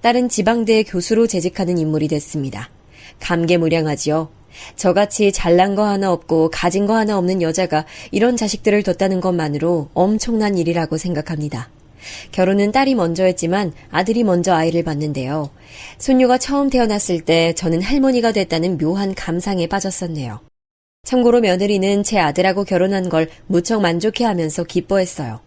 딸은 지방대 교수로 재직하는 인물이 됐습니다. 감개무량하지요. 저같이 잘난 거 하나 없고 가진 거 하나 없는 여자가 이런 자식들을 뒀다는 것만으로 엄청난 일이라고 생각합니다. 결혼은 딸이 먼저 했지만 아들이 먼저 아이를 낳는데요. 손녀가 처음 태어났을 때 저는 할머니가 됐다는 묘한 감상에 빠졌었네요. 참고로 며느리는 제 아들하고 결혼한 걸 무척 만족해하면서 기뻐했어요.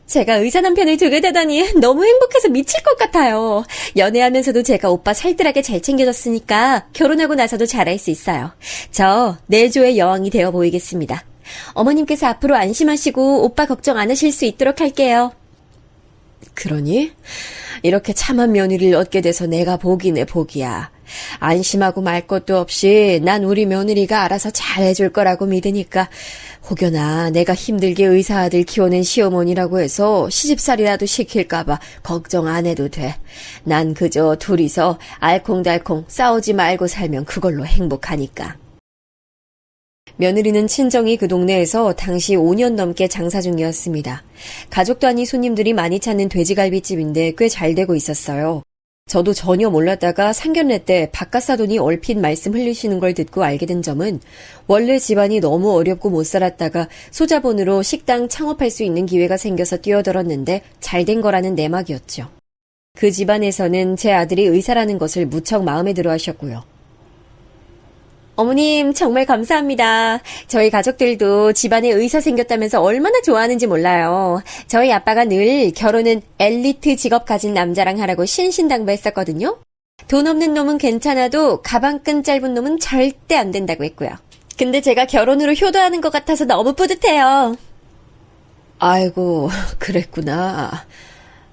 제가 의사 남편을 두게 되다니 너무 행복해서 미칠 것 같아요. 연애하면서도 제가 오빠 살뜰하게 잘 챙겨줬으니까 결혼하고 나서도 잘할 수 있어요. 저 내조의 여왕이 되어 보이겠습니다. 어머님께서 앞으로 안심하시고 오빠 걱정 안 하실 수 있도록 할게요. 그러니? 이렇게 참한 며느리를 얻게 돼서 내가 복이네 복이야. 안심하고 말 것도 없이 난 우리 며느리가 알아서 잘 해줄 거라고 믿으니까 혹여나 내가 힘들게 의사 아들 키우는 시어머니라고 해서 시집살이라도 시킬까봐 걱정 안 해도 돼. 난 그저 둘이서 알콩달콩 싸우지 말고 살면 그걸로 행복하니까. 며느리는 친정이 그 동네에서 당시 5년 넘게 장사 중이었습니다. 가족도 아닌 손님들이 많이 찾는 돼지갈비집인데 꽤 잘 되고 있었어요. 저도 전혀 몰랐다가 상견례 때 바깥사돈이 얼핏 말씀 흘리시는 걸 듣고 알게 된 점은 원래 집안이 너무 어렵고 못 살았다가 소자본으로 식당 창업할 수 있는 기회가 생겨서 뛰어들었는데 잘 된 거라는 내막이었죠. 그 집안에서는 제 아들이 의사라는 것을 무척 마음에 들어 하셨고요. 어머님 정말 감사합니다. 저희 가족들도 집안에 의사 생겼다면서 얼마나 좋아하는지 몰라요. 저희 아빠가 늘 결혼은 엘리트 직업 가진 남자랑 하라고 신신당부했었거든요. 돈 없는 놈은 괜찮아도 가방끈 짧은 놈은 절대 안 된다고 했고요. 근데 제가 결혼으로 효도하는 것 같아서 너무 뿌듯해요. 아이고, 그랬구나.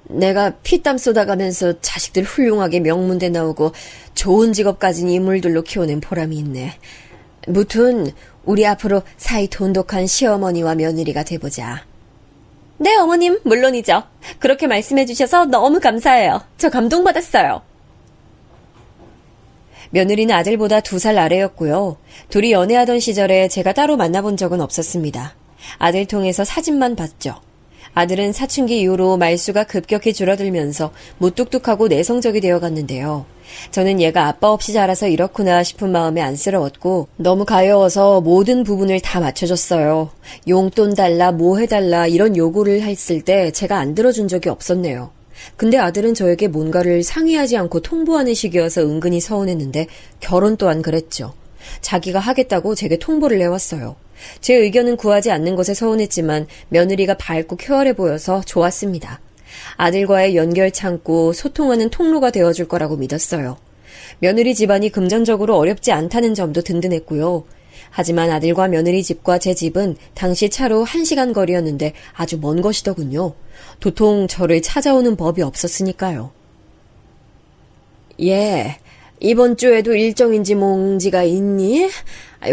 내가 피땀 쏟아가면서 자식들 훌륭하게 명문대 나오고 좋은 직업 가진 인물들로 키우는 보람이 있네. 무튼 우리 앞으로 사이 돈독한 시어머니와 며느리가 돼보자. 네, 어머님, 물론이죠. 그렇게 말씀해 주셔서 너무 감사해요. 저 감동받았어요. 며느리는 아들보다 2살 아래였고요. 둘이 연애하던 시절에 제가 따로 만나본 적은 없었습니다. 아들 통해서 사진만 봤죠. 아들은 사춘기 이후로 말수가 급격히 줄어들면서 무뚝뚝하고 내성적이 되어갔는데요. 저는 얘가 아빠 없이 자라서 이렇구나 싶은 마음에 안쓰러웠고 너무 가여워서 모든 부분을 다 맞춰줬어요. 용돈 달라, 뭐 해달라 이런 요구를 했을 때 제가 안 들어준 적이 없었네요. 근데 아들은 저에게 뭔가를 상의하지 않고 통보하는 식이어서 은근히 서운했는데 결혼 또한 그랬죠. 자기가 하겠다고 제게 통보를 해왔어요. 제 의견은 구하지 않는 것에 서운했지만 며느리가 밝고 쾌활해 보여서 좋았습니다. 아들과의 연결 창고, 소통하는 통로가 되어줄 거라고 믿었어요. 며느리 집안이 금전적으로 어렵지 않다는 점도 든든했고요. 하지만 아들과 며느리 집과 제 집은 당시 차로 1시간 거리였는데 아주 먼 것이더군요. 도통 저를 찾아오는 법이 없었으니까요. 예, 이번 주에도 일정인지 뭔지가 있니?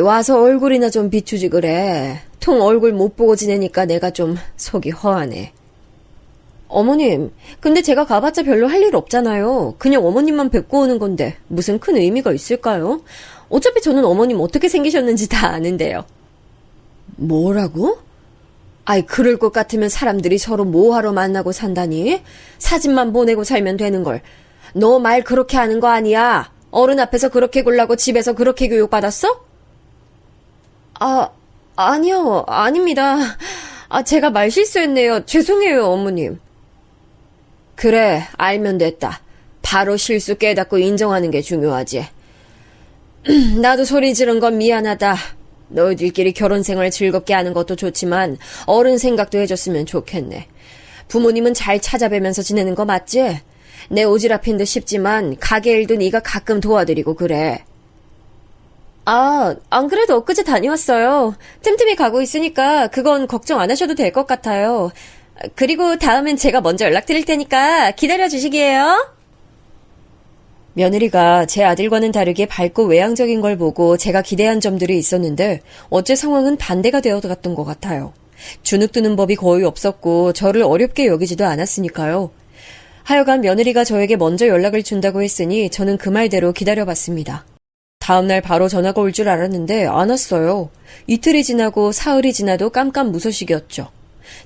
와서 얼굴이나 좀 비추지 그래. 통 얼굴 못 보고 지내니까 내가 좀 속이 허하네. 어머님, 근데 제가 가봤자 별로 할 일 없잖아요. 그냥 어머님만 뵙고 오는 건데 무슨 큰 의미가 있을까요? 어차피 저는 어머님 어떻게 생기셨는지 다 아는데요. 뭐라고? 아이, 그럴 것 같으면 사람들이 서로 뭐하러 만나고 산다니? 사진만 보내고 살면 되는 걸. 너 말 그렇게 하는 거 아니야? 어른 앞에서 그렇게 굴라고 집에서 그렇게 교육받았어? 아니요, 아닙니다. 제가 말 실수했네요. 죄송해요, 어머님. 그래, 알면 됐다. 바로 실수 깨닫고 인정하는 게 중요하지. 나도 소리 지른 건 미안하다. 너희들끼리 결혼 생활 즐겁게 하는 것도 좋지만 어른 생각도 해줬으면 좋겠네. 부모님은 잘 찾아뵈면서 지내는 거 맞지? 내 오지랖인 듯 싶지만 가게 일도 네가 가끔 도와드리고 그래. 안 그래도 엊그제 다녀왔어요. 틈틈이 가고 있으니까 그건 걱정 안 하셔도 될 것 같아요. 그리고 다음엔 제가 먼저 연락드릴 테니까 기다려주시기에요. 며느리가 제 아들과는 다르게 밝고 외향적인 걸 보고 제가 기대한 점들이 있었는데 어째 상황은 반대가 되어갔던 것 같아요. 주눅드는 법이 거의 없었고 저를 어렵게 여기지도 않았으니까요. 하여간 며느리가 저에게 먼저 연락을 준다고 했으니 저는 그 말대로 기다려봤습니다. 다음날 바로 전화가 올 줄 알았는데 안 왔어요. 이틀이 지나고 사흘이 지나도 깜깜무소식이었죠.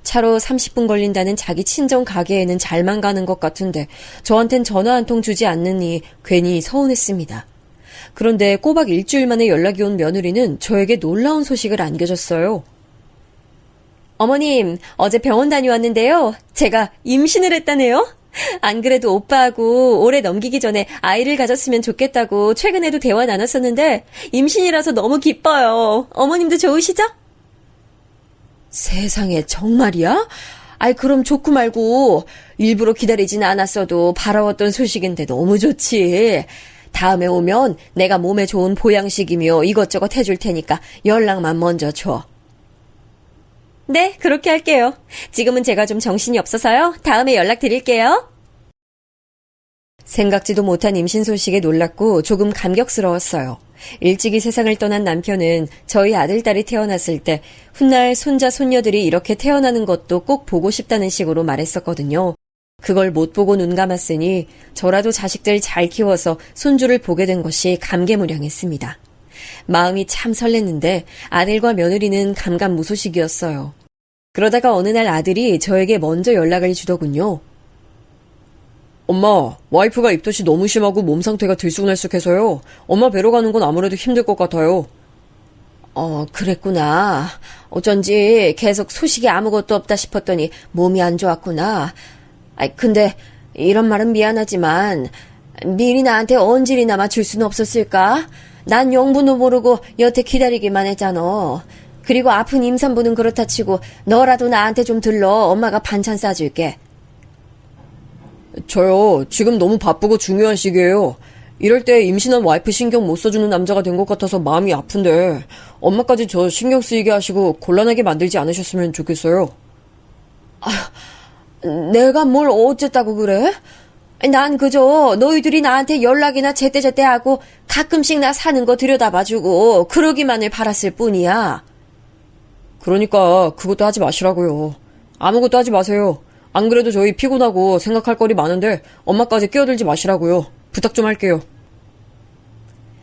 차로 30분 걸린다는 자기 친정 가게에는 잘만 가는 것 같은데 저한텐 전화 한 통 주지 않느니 괜히 서운했습니다. 그런데 꼬박 일주일 만에 연락이 온 며느리는 저에게 놀라운 소식을 안겨줬어요. 어머님, 어제 병원 다녀왔는데요. 제가 임신을 했다네요. 안 그래도 오빠하고 올해 넘기기 전에 아이를 가졌으면 좋겠다고 최근에도 대화 나눴었는데 임신이라서 너무 기뻐요. 어머님도 좋으시죠? 세상에, 정말이야? 아이, 그럼 좋고 말고 일부러 기다리진 않았어도 바라왔던 소식인데 너무 좋지. 다음에 오면 내가 몸에 좋은 보양식이며 이것저것 해줄 테니까 연락만 먼저 줘. 네, 그렇게 할게요. 지금은 제가 좀 정신이 없어서요. 다음에 연락드릴게요. 생각지도 못한 임신 소식에 놀랐고 조금 감격스러웠어요. 일찍이 세상을 떠난 남편은 저희 아들딸이 태어났을 때 훗날 손자 손녀들이 이렇게 태어나는 것도 꼭 보고 싶다는 식으로 말했었거든요. 그걸 못 보고 눈 감았으니 저라도 자식들 잘 키워서 손주를 보게 된 것이 감개무량했습니다. 마음이 참 설렜는데 아들과 며느리는 감감무소식이었어요. 그러다가 어느 날 아들이 저에게 먼저 연락을 주더군요. 엄마, 와이프가 입덧이 너무 심하고 몸 상태가 들쑥날쑥해서요. 엄마 뵈러 가는 건 아무래도 힘들 것 같아요. 그랬구나. 어쩐지 계속 소식이 아무것도 없다 싶었더니 몸이 안 좋았구나. 근데 이런 말은 미안하지만 미리 나한테 언질이나마 줄 수는 없었을까? 난 영분도 모르고 여태 기다리기만 했잖아. 그리고 아픈 임산부는 그렇다 치고 너라도 나한테 좀 들러. 엄마가 반찬 싸줄게. 저요, 지금 너무 바쁘고 중요한 시기예요. 이럴 때 임신한 와이프 신경 못 써주는 남자가 된 것 같아서 마음이 아픈데 엄마까지 저 신경 쓰이게 하시고 곤란하게 만들지 않으셨으면 좋겠어요. 내가 뭘 어쨌다고 그래? 난 그저 너희들이 나한테 연락이나 제때제때 하고 가끔씩 나 사는 거 들여다봐주고 그러기만을 바랐을 뿐이야. 그러니까 그것도 하지 마시라고요. 아무것도 하지 마세요. 안 그래도 저희 피곤하고 생각할 거리 많은데 엄마까지 끼어들지 마시라고요. 부탁 좀 할게요.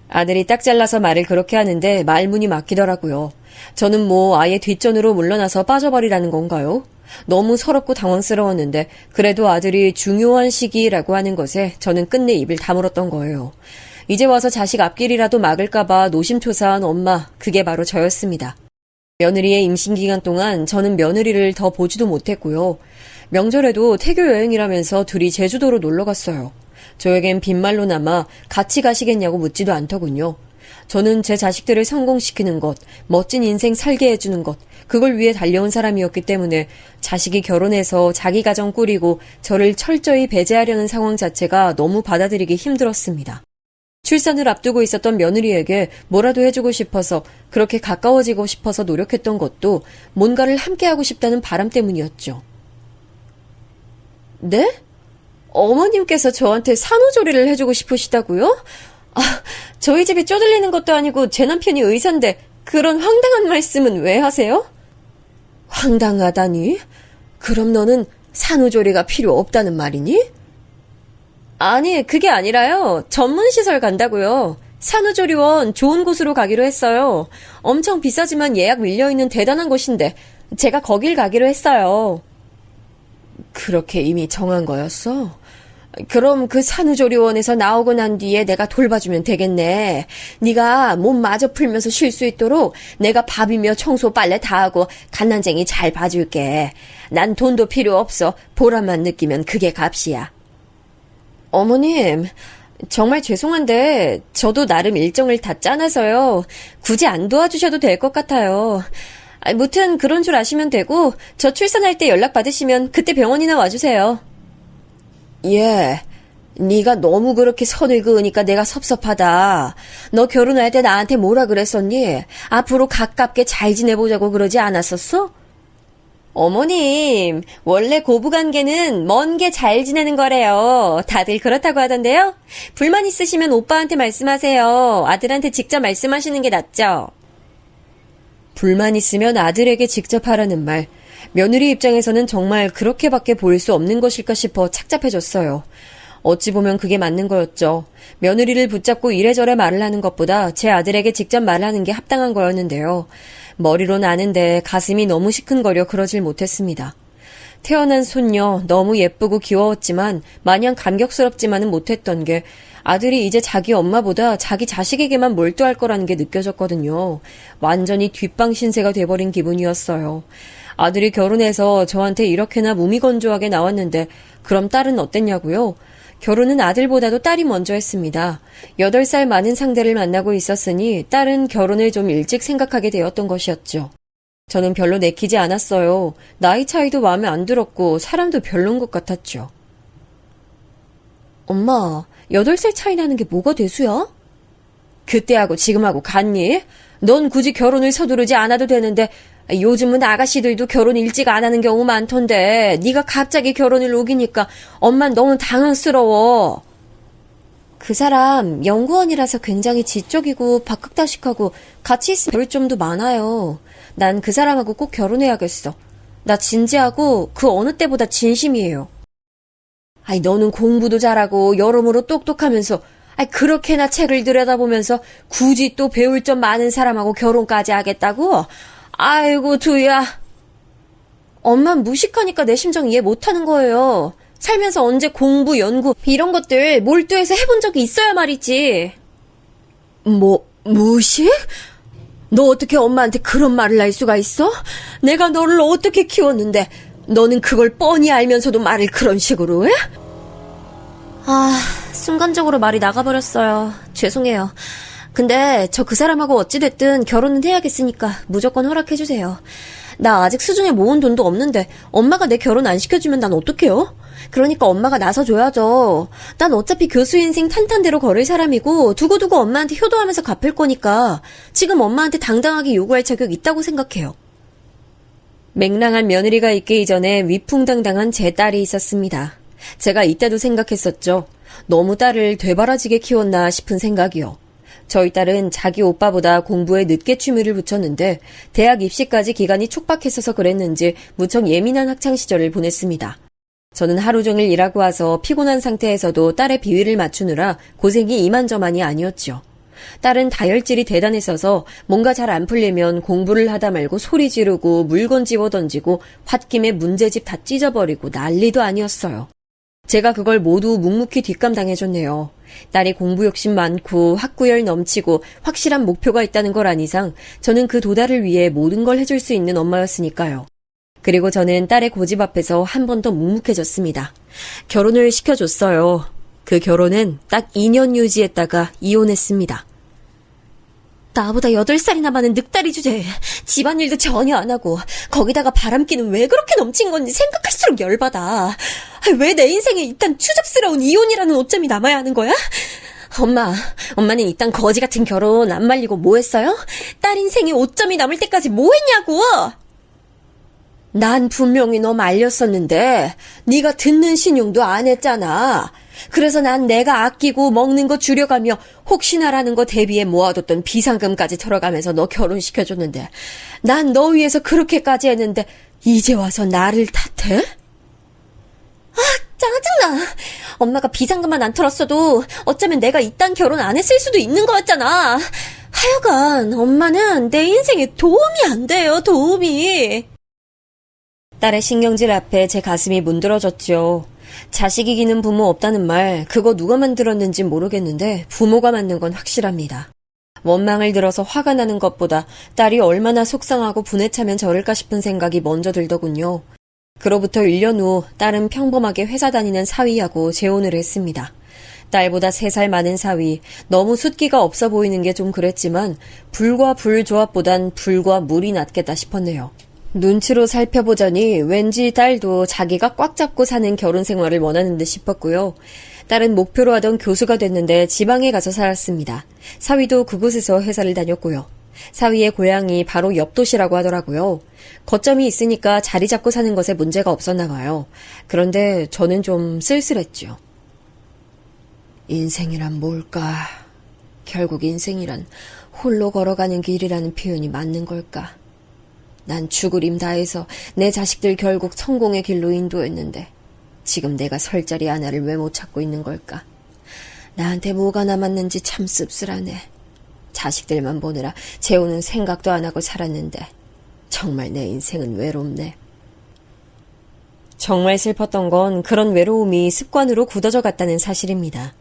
아들이 딱 잘라서 말을 그렇게 하는데 말문이 막히더라고요. 저는 뭐 아예 뒷전으로 물러나서 빠져버리라는 건가요? 너무 서럽고 당황스러웠는데 그래도 아들이 중요한 시기라고 하는 것에 저는 끝내 입을 다물었던 거예요. 이제 와서 자식 앞길이라도 막을까봐 노심초사한 엄마, 그게 바로 저였습니다. 며느리의 임신기간 동안 저는 며느리를 더 보지도 못했고요. 명절에도 태교 여행이라면서 둘이 제주도로 놀러갔어요. 저에겐 빈말로 남아 같이 가시겠냐고 묻지도 않더군요. 저는 제 자식들을 성공시키는 것, 멋진 인생 살게 해주는 것, 그걸 위해 달려온 사람이었기 때문에 자식이 결혼해서 자기 가정 꾸리고 저를 철저히 배제하려는 상황 자체가 너무 받아들이기 힘들었습니다. 출산을 앞두고 있었던 며느리에게 뭐라도 해주고 싶어서 그렇게 가까워지고 싶어서 노력했던 것도 뭔가를 함께하고 싶다는 바람 때문이었죠. 네? 어머님께서 저한테 산후조리를 해주고 싶으시다고요? 저희 집이 쪼들리는 것도 아니고 제 남편이 의사인데 그런 황당한 말씀은 왜 하세요? 황당하다니? 그럼 너는 산후조리가 필요 없다는 말이니? 아니, 그게 아니라요. 전문시설 간다고요. 산후조리원 좋은 곳으로 가기로 했어요. 엄청 비싸지만 예약 밀려있는 대단한 곳인데 제가 거길 가기로 했어요. 그렇게 이미 정한 거였어? 그럼 그 산후조리원에서 나오고 난 뒤에 내가 돌봐주면 되겠네. 네가 몸 마저 풀면서 쉴 수 있도록 내가 밥이며 청소 빨래 다 하고 갓난쟁이 잘 봐줄게. 난 돈도 필요 없어. 보람만 느끼면 그게 값이야. 어머님, 정말 죄송한데 저도 나름 일정을 다 짜놔서요. 굳이 안 도와주셔도 될 것 같아요. 무튼 그런 줄 아시면 되고 저 출산할 때 연락 받으시면 그때 병원이나 와주세요. 예, 네가 너무 그렇게 선을 그으니까 내가 섭섭하다. 너 결혼할 때 나한테 뭐라 그랬었니? 앞으로 가깝게 잘 지내보자고 그러지 않았었어? 어머님, 원래 고부관계는 먼 게 잘 지내는 거래요. 다들 그렇다고 하던데요. 불만 있으시면 오빠한테 말씀하세요. 아들한테 직접 말씀하시는 게 낫죠. 불만 있으면 아들에게 직접 하라는 말. 며느리 입장에서는 정말 그렇게밖에 보일 수 없는 것일까 싶어 착잡해졌어요. 어찌 보면 그게 맞는 거였죠. 며느리를 붙잡고 이래저래 말을 하는 것보다 제 아들에게 직접 말하는 게 합당한 거였는데요. 머리로는 아는데 가슴이 너무 시큰거려 그러질 못했습니다. 태어난 손녀 너무 예쁘고 귀여웠지만 마냥 감격스럽지만은 못했던 게 아들이 이제 자기 엄마보다 자기 자식에게만 몰두할 거라는 게 느껴졌거든요. 완전히 뒷방 신세가 돼버린 기분이었어요. 아들이 결혼해서 저한테 이렇게나 무미건조하게 나왔는데 그럼 딸은 어땠냐고요? 결혼은 아들보다도 딸이 먼저 했습니다. 8살 많은 상대를 만나고 있었으니 딸은 결혼을 좀 일찍 생각하게 되었던 것이었죠. 저는 별로 내키지 않았어요. 나이 차이도 마음에 안 들었고 사람도 별론 것 같았죠. 엄마, 8살 차이 나는 게 뭐가 대수야? 그때하고 지금하고 같니? 넌 굳이 결혼을 서두르지 않아도 되는데 요즘은 아가씨들도 결혼 일찍 안 하는 경우 많던데 네가 갑자기 결혼을 우기니까 엄만 너무 당황스러워. 그 사람 연구원이라서 굉장히 지적이고 박학다식하고 같이 있으면 배울 점도 많아요. 난 그 사람하고 꼭 결혼해야겠어. 나 진지하고 그 어느 때보다 진심이에요. 아이, 너는 공부도 잘하고 여러모로 똑똑하면서 그렇게나 책을 들여다보면서 굳이 또 배울 점 많은 사람하고 결혼까지 하겠다고? 아이고, 두야. 엄만 무식하니까 내 심정 이해 못하는 거예요. 살면서 언제 공부, 연구 이런 것들 몰두해서 해본 적이 있어야 말이지. 무식? 너 어떻게 엄마한테 그런 말을 할 수가 있어? 내가 너를 어떻게 키웠는데 너는 그걸 뻔히 알면서도 말을 그런 식으로 해? 순간적으로 말이 나가버렸어요. 죄송해요. 근데 저 그 사람하고 어찌됐든 결혼은 해야겠으니까 무조건 허락해주세요. 나 아직 수중에 모은 돈도 없는데 엄마가 내 결혼 안 시켜주면 난 어떡해요? 그러니까 엄마가 나서줘야죠. 난 어차피 교수 인생 탄탄대로 걸을 사람이고 두고두고 엄마한테 효도하면서 갚을 거니까 지금 엄마한테 당당하게 요구할 자격 있다고 생각해요. 맹랑한 며느리가 있기 이전에 위풍당당한 제 딸이 있었습니다. 제가 이때도 생각했었죠. 너무 딸을 되바라지게 키웠나 싶은 생각이요. 저희 딸은 자기 오빠보다 공부에 늦게 취미를 붙였는데 대학 입시까지 기간이 촉박했어서 그랬는지 무척 예민한 학창시절을 보냈습니다. 저는 하루 종일 일하고 와서 피곤한 상태에서도 딸의 비위를 맞추느라 고생이 이만저만이 아니었죠. 딸은 다혈질이 대단했어서 뭔가 잘 안 풀리면 공부를 하다 말고 소리 지르고 물건 집어 던지고 홧김에 문제집 다 찢어버리고 난리도 아니었어요. 제가 그걸 모두 묵묵히 뒷감당해줬네요. 딸이 공부 욕심 많고 학구열 넘치고 확실한 목표가 있다는 걸 안 이상 저는 그 도달을 위해 모든 걸 해줄 수 있는 엄마였으니까요. 그리고 저는 딸의 고집 앞에서 한 번 더 묵묵해졌습니다. 결혼을 시켜줬어요. 그 결혼은 딱 2년 유지했다가 이혼했습니다. 나보다 8살이나 많은 늑다리 주제에 집안일도 전혀 안 하고 거기다가 바람기는 왜 그렇게 넘친 건지 생각할수록 열받아. 왜 내 인생에 이딴 추잡스러운 이혼이라는 오점이 남아야 하는 거야? 엄마는 이딴 거지 같은 결혼 안 말리고 뭐 했어요? 딸 인생에 오점이 남을 때까지 뭐 했냐고! 난 분명히 너 말렸었는데 네가 듣는 신용도 안 했잖아. 그래서 난 내가 아끼고 먹는 거 줄여가며 혹시나라는 거 대비해 모아뒀던 비상금까지 털어가면서 너 결혼시켜줬는데 난 너 위해서 그렇게까지 했는데 이제 와서 나를 탓해? 짜증나. 엄마가 비상금만 안 털었어도 어쩌면 내가 이딴 결혼 안 했을 수도 있는 거였잖아. 하여간 엄마는 내 인생에 도움이 안 돼요, 도움이. 딸의 신경질 앞에 제 가슴이 문드러졌죠. 자식 이기는 부모 없다는 말, 그거 누가 만들었는지 모르겠는데 부모가 만든 건 확실합니다. 원망을 들어서 화가 나는 것보다 딸이 얼마나 속상하고 분에 차면 저럴까 싶은 생각이 먼저 들더군요. 그로부터 1년 후 딸은 평범하게 회사 다니는 사위하고 재혼을 했습니다. 딸보다 3살 많은 사위, 너무 숫기가 없어 보이는 게 좀 그랬지만 불과 불 조합보단 불과 물이 낫겠다 싶었네요. 눈치로 살펴보자니 왠지 딸도 자기가 꽉 잡고 사는 결혼 생활을 원하는 듯 싶었고요. 딸은 목표로 하던 교수가 됐는데 지방에 가서 살았습니다. 사위도 그곳에서 회사를 다녔고요. 사위의 고향이 바로 옆 도시라고 하더라고요. 거점이 있으니까 자리 잡고 사는 것에 문제가 없었나 봐요. 그런데 저는 좀 쓸쓸했죠. 인생이란 뭘까? 결국 인생이란 홀로 걸어가는 길이라는 표현이 맞는 걸까? 난 죽을 힘 다해서 내 자식들 결국 성공의 길로 인도했는데 지금 내가 설 자리 하나를 왜 못 찾고 있는 걸까? 나한테 뭐가 남았는지 참 씁쓸하네. 자식들만 보느라 재우는 생각도 안 하고 살았는데 정말 내 인생은 외롭네. 정말 슬펐던 건 그런 외로움이 습관으로 굳어져 갔다는 사실입니다.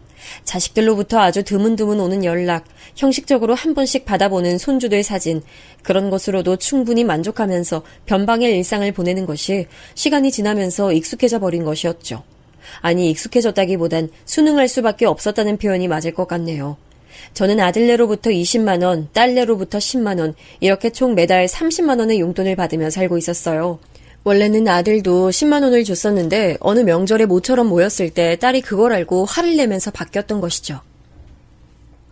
자식들로부터 아주 드문드문 오는 연락, 형식적으로 한 번씩 받아보는 손주들 사진, 그런 것으로도 충분히 만족하면서 변방의 일상을 보내는 것이 시간이 지나면서 익숙해져 버린 것이었죠. 아니, 익숙해졌다기보단 순응할 수밖에 없었다는 표현이 맞을 것 같네요. 저는 아들네로부터 20만 원, 딸네로부터 10만 원, 이렇게 총 매달 30만 원의 용돈을 받으며 살고 있었어요. 원래는 아들도 10만 원을 줬었는데 어느 명절에 모처럼 모였을 때 딸이 그걸 알고 화를 내면서 바뀌었던 것이죠.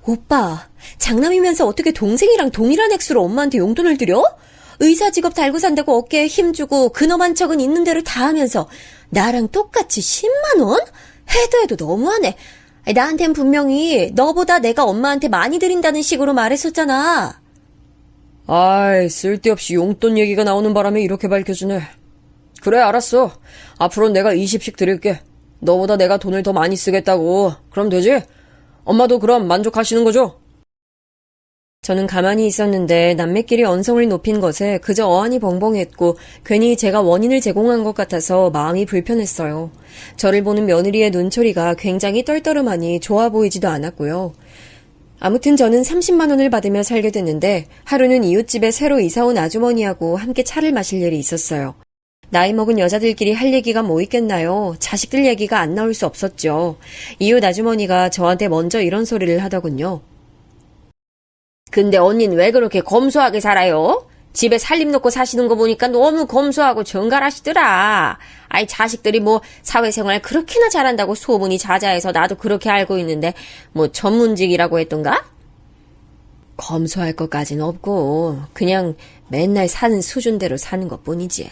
오빠, 장남이면서 어떻게 동생이랑 동일한 액수로 엄마한테 용돈을 드려? 의사 직업 달고 산다고 어깨에 힘주고 근엄한 척은 있는 대로 다 하면서 나랑 똑같이 10만 원? 해도 너무하네. 나한텐 분명히 너보다 내가 엄마한테 많이 드린다는 식으로 말했었잖아. 아이, 쓸데없이 용돈 얘기가 나오는 바람에 이렇게 밝혀주네. 그래, 알았어. 앞으로는 내가 20씩 드릴게. 너보다 내가 돈을 더 많이 쓰겠다고. 그럼 되지? 엄마도 그럼 만족하시는 거죠? 저는 가만히 있었는데 남매끼리 언성을 높인 것에 그저 어안이 벙벙했고 괜히 제가 원인을 제공한 것 같아서 마음이 불편했어요. 저를 보는 며느리의 눈초리가 굉장히 떨떠름하니 좋아 보이지도 않았고요. 아무튼 저는 30만 원을 받으며 살게 됐는데 하루는 이웃집에 새로 이사온 아주머니하고 함께 차를 마실 일이 있었어요. 나이 먹은 여자들끼리 할 얘기가 뭐 있겠나요? 자식들 얘기가 안 나올 수 없었죠. 이웃 아주머니가 저한테 먼저 이런 소리를 하더군요. 근데 언닌 왜 그렇게 검소하게 살아요? 집에 살림 놓고 사시는 거 보니까 너무 검소하고 정갈하시더라. 아이, 자식들이 뭐 사회생활 그렇게나 잘한다고 소문이 자자해서 나도 그렇게 알고 있는데 뭐 전문직이라고 했던가? 검소할 것까진 없고 그냥 맨날 사는 수준대로 사는 것뿐이지.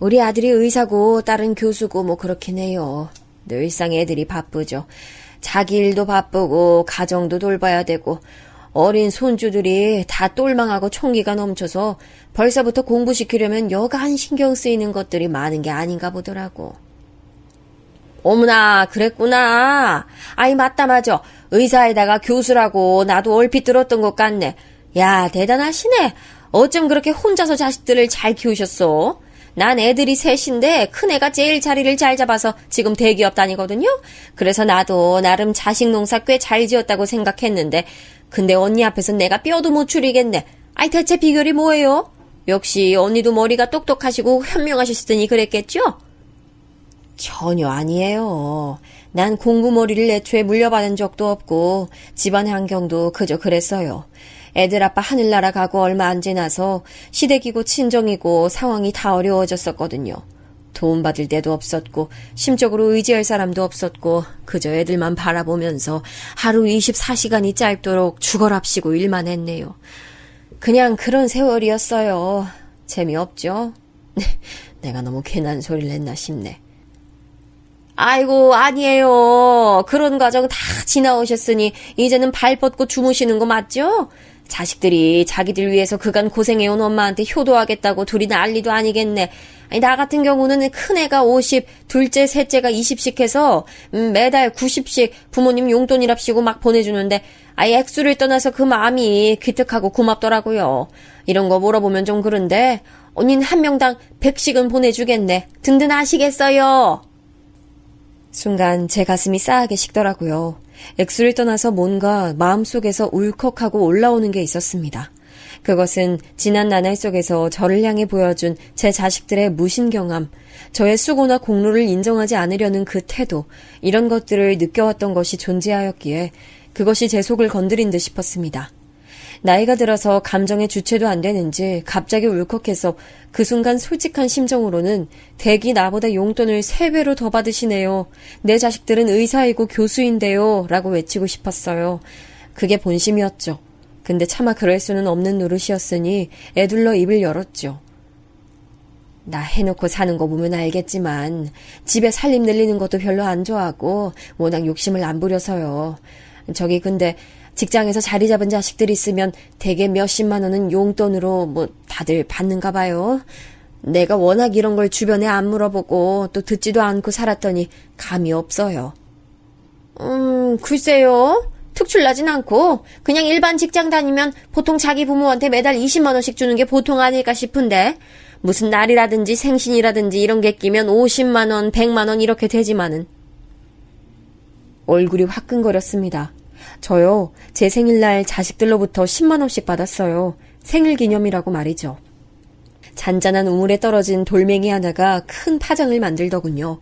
우리 아들이 의사고 딸은 교수고 뭐 그렇긴 해요. 늘상 애들이 바쁘죠. 자기 일도 바쁘고 가정도 돌봐야 되고 어린 손주들이 다 똘망하고 총기가 넘쳐서 벌써부터 공부시키려면 여간 신경 쓰이는 것들이 많은 게 아닌가 보더라고. 어머나, 그랬구나. 아이, 맞다, 맞아. 의사에다가 교수라고 나도 얼핏 들었던 것 같네. 야, 대단하시네. 어쩜 그렇게 혼자서 자식들을 잘 키우셨어? 난 애들이 셋인데 큰애가 제일 자리를 잘 잡아서 지금 대기업 다니거든요. 그래서 나도 나름 자식 농사 꽤 잘 지었다고 생각했는데 근데 언니 앞에서 내가 뼈도 못 추리겠네. 아이, 대체 비결이 뭐예요? 역시 언니도 머리가 똑똑하시고 현명하셨으니 그랬겠죠? 전혀 아니에요. 난 공부머리를 애초에 물려받은 적도 없고 집안 환경도 그저 그랬어요. 애들 아빠 하늘나라 가고 얼마 안 지나서 시댁이고 친정이고 상황이 다 어려워졌었거든요. 도움받을 데도 없었고 심적으로 의지할 사람도 없었고 그저 애들만 바라보면서 하루 24시간이 짧도록 죽어랍시고 일만 했네요. 그냥 그런 세월이었어요. 재미없죠? 내가 너무 괜한 소리를 했나 싶네. 아이고, 아니에요. 그런 과정 다 지나오셨으니 이제는 발 뻗고 주무시는 거 맞죠? 자식들이 자기들 위해서 그간 고생해온 엄마한테 효도하겠다고 둘이 난리도 아니겠네. 아니, 나 같은 경우는 큰애가 50, 둘째, 셋째가 20씩 해서 매달 90씩 부모님 용돈이랍시고 막 보내주는데 아예 액수를 떠나서 그 마음이 기특하고 고맙더라고요. 이런 거 물어보면 좀 그런데 언니는 한 명당 100씩은 보내주겠네. 든든하시겠어요? 순간 제 가슴이 싸하게 식더라고요. 액수를 떠나서 뭔가 마음속에서 울컥하고 올라오는 게 있었습니다. 그것은 지난 나날 속에서 저를 향해 보여준 제 자식들의 무신경함, 저의 수고나 공로를 인정하지 않으려는 그 태도, 이런 것들을 느껴왔던 것이 존재하였기에 그것이 제 속을 건드린 듯 싶었습니다. 나이가 들어서 감정의 주체도 안 되는지 갑자기 울컥해서 그 순간 솔직한 심정으로는 댁이 나보다 용돈을 3배로 더 받으시네요. 내 자식들은 의사이고 교수인데요. 라고 외치고 싶었어요. 그게 본심이었죠. 근데 차마 그럴 수는 없는 노릇이었으니 애둘러 입을 열었죠. 나 해놓고 사는 거 보면 알겠지만 집에 살림 늘리는 것도 별로 안 좋아하고 워낙 욕심을 안 부려서요. 저기 근데 직장에서 자리 잡은 자식들이 있으면 대개 몇십만 원은 용돈으로 뭐 다들 받는가 봐요. 내가 워낙 이런 걸 주변에 안 물어보고 또 듣지도 않고 살았더니 감이 없어요. 글쎄요. 특출나진 않고 그냥 일반 직장 다니면 보통 자기 부모한테 매달 20만 원씩 주는 게 보통 아닐까 싶은데 무슨 날이라든지 생신이라든지 이런 게 끼면 50만 원, 100만 원 이렇게 되지만은. 얼굴이 화끈거렸습니다. 저요, 제 생일날 자식들로부터 10만 원씩 받았어요. 생일 기념이라고 말이죠. 잔잔한 우물에 떨어진 돌멩이 하나가 큰 파장을 만들더군요.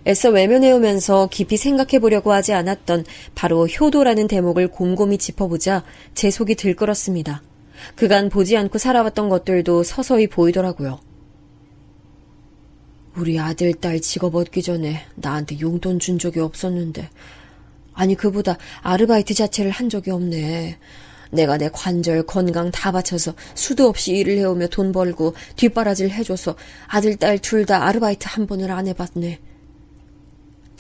애써 외면해오면서 깊이 생각해보려고 하지 않았던 바로 효도라는 대목을 곰곰이 짚어보자 제 속이 들끓었습니다. 그간 보지 않고 살아왔던 것들도 서서히 보이더라고요. 우리 아들, 딸 직업 얻기 전에 나한테 용돈 준 적이 없었는데 아니 그보다 아르바이트 자체를 한 적이 없네. 내가 내 관절, 건강 다 바쳐서 수도 없이 일을 해오며 돈 벌고 뒷바라지를 해줘서 아들, 딸 둘 다 아르바이트 한 번을 안 해봤네.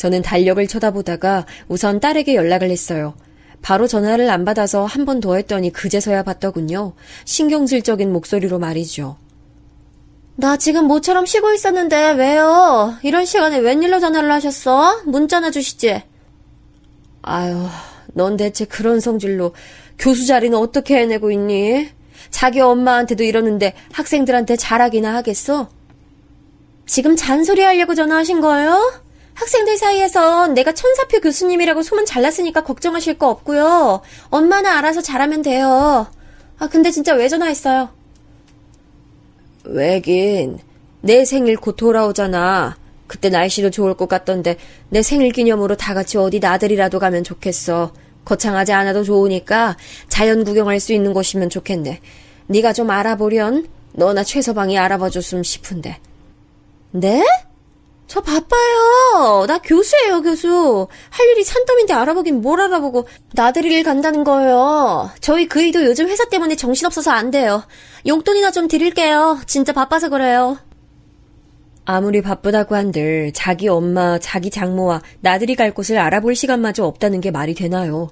저는 달력을 쳐다보다가 우선 딸에게 연락을 했어요. 바로 전화를 안 받아서 한 번 더 했더니 그제서야 받더군요. 신경질적인 목소리로 말이죠. 나 지금 모처럼 쉬고 있었는데 왜요? 이런 시간에 웬일로 전화를 하셨어? 문자나 주시지. 아유, 넌 대체 그런 성질로 교수 자리는 어떻게 해내고 있니? 자기 엄마한테도 이러는데 학생들한테 잘하기나 하겠어? 지금 잔소리 하려고 전화하신 거예요? 학생들 사이에선 내가 천사표 교수님이라고 소문 잘 났으니까 걱정하실 거 없고요. 엄마나 알아서 잘하면 돼요. 아, 근데 진짜 왜 전화했어요? 왜긴, 내 생일 곧 돌아오잖아. 그때 날씨도 좋을 것 같던데 내 생일 기념으로 다 같이 어디 나들이라도 가면 좋겠어. 거창하지 않아도 좋으니까 자연 구경할 수 있는 곳이면 좋겠네. 네가 좀 알아보련? 너나 최서방이 알아봐줬으면 싶은데. 네? 저 바빠요. 나 교수예요, 교수. 할 일이 산더미인데 알아보긴 뭘 알아보고 나들이를 간다는 거예요. 저희 그이도 요즘 회사 때문에 정신없어서 안 돼요. 용돈이나 좀 드릴게요. 진짜 바빠서 그래요. 아무리 바쁘다고 한들 자기 엄마, 자기 장모와 나들이 갈 곳을 알아볼 시간마저 없다는 게 말이 되나요?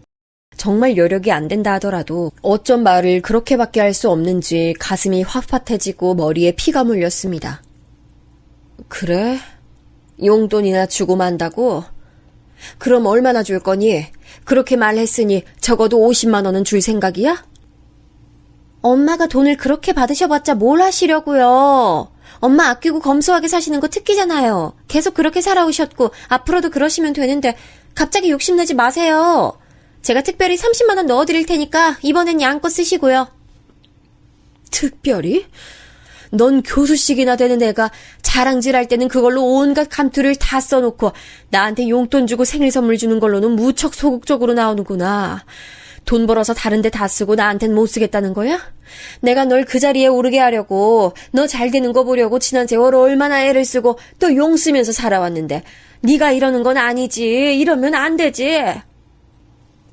정말 여력이 안 된다 하더라도 어쩜 말을 그렇게밖에 할 수 없는지 가슴이 빳빳해지고 머리에 피가 몰렸습니다. 그래? 용돈이나 주고 만다고? 그럼 얼마나 줄 거니? 그렇게 말했으니 적어도 50만 원은 줄 생각이야? 엄마가 돈을 그렇게 받으셔봤자 뭘 하시려고요. 엄마 아끼고 검소하게 사시는 거 특기잖아요. 계속 그렇게 살아오셨고 앞으로도 그러시면 되는데 갑자기 욕심내지 마세요. 제가 특별히 30만 원 넣어드릴 테니까 이번엔 양껏 쓰시고요. 특별히? 넌 교수식이나 되는 애가 자랑질할 때는 그걸로 온갖 감투를 다 써놓고 나한테 용돈 주고 생일 선물 주는 걸로는 무척 소극적으로 나오는구나. 돈 벌어서 다른 데 다 쓰고 나한텐 못 쓰겠다는 거야? 내가 널 그 자리에 오르게 하려고 너 잘 되는 거 보려고 지난 세월 얼마나 애를 쓰고 또 용 쓰면서 살아왔는데 네가 이러는 건 아니지. 이러면 안 되지.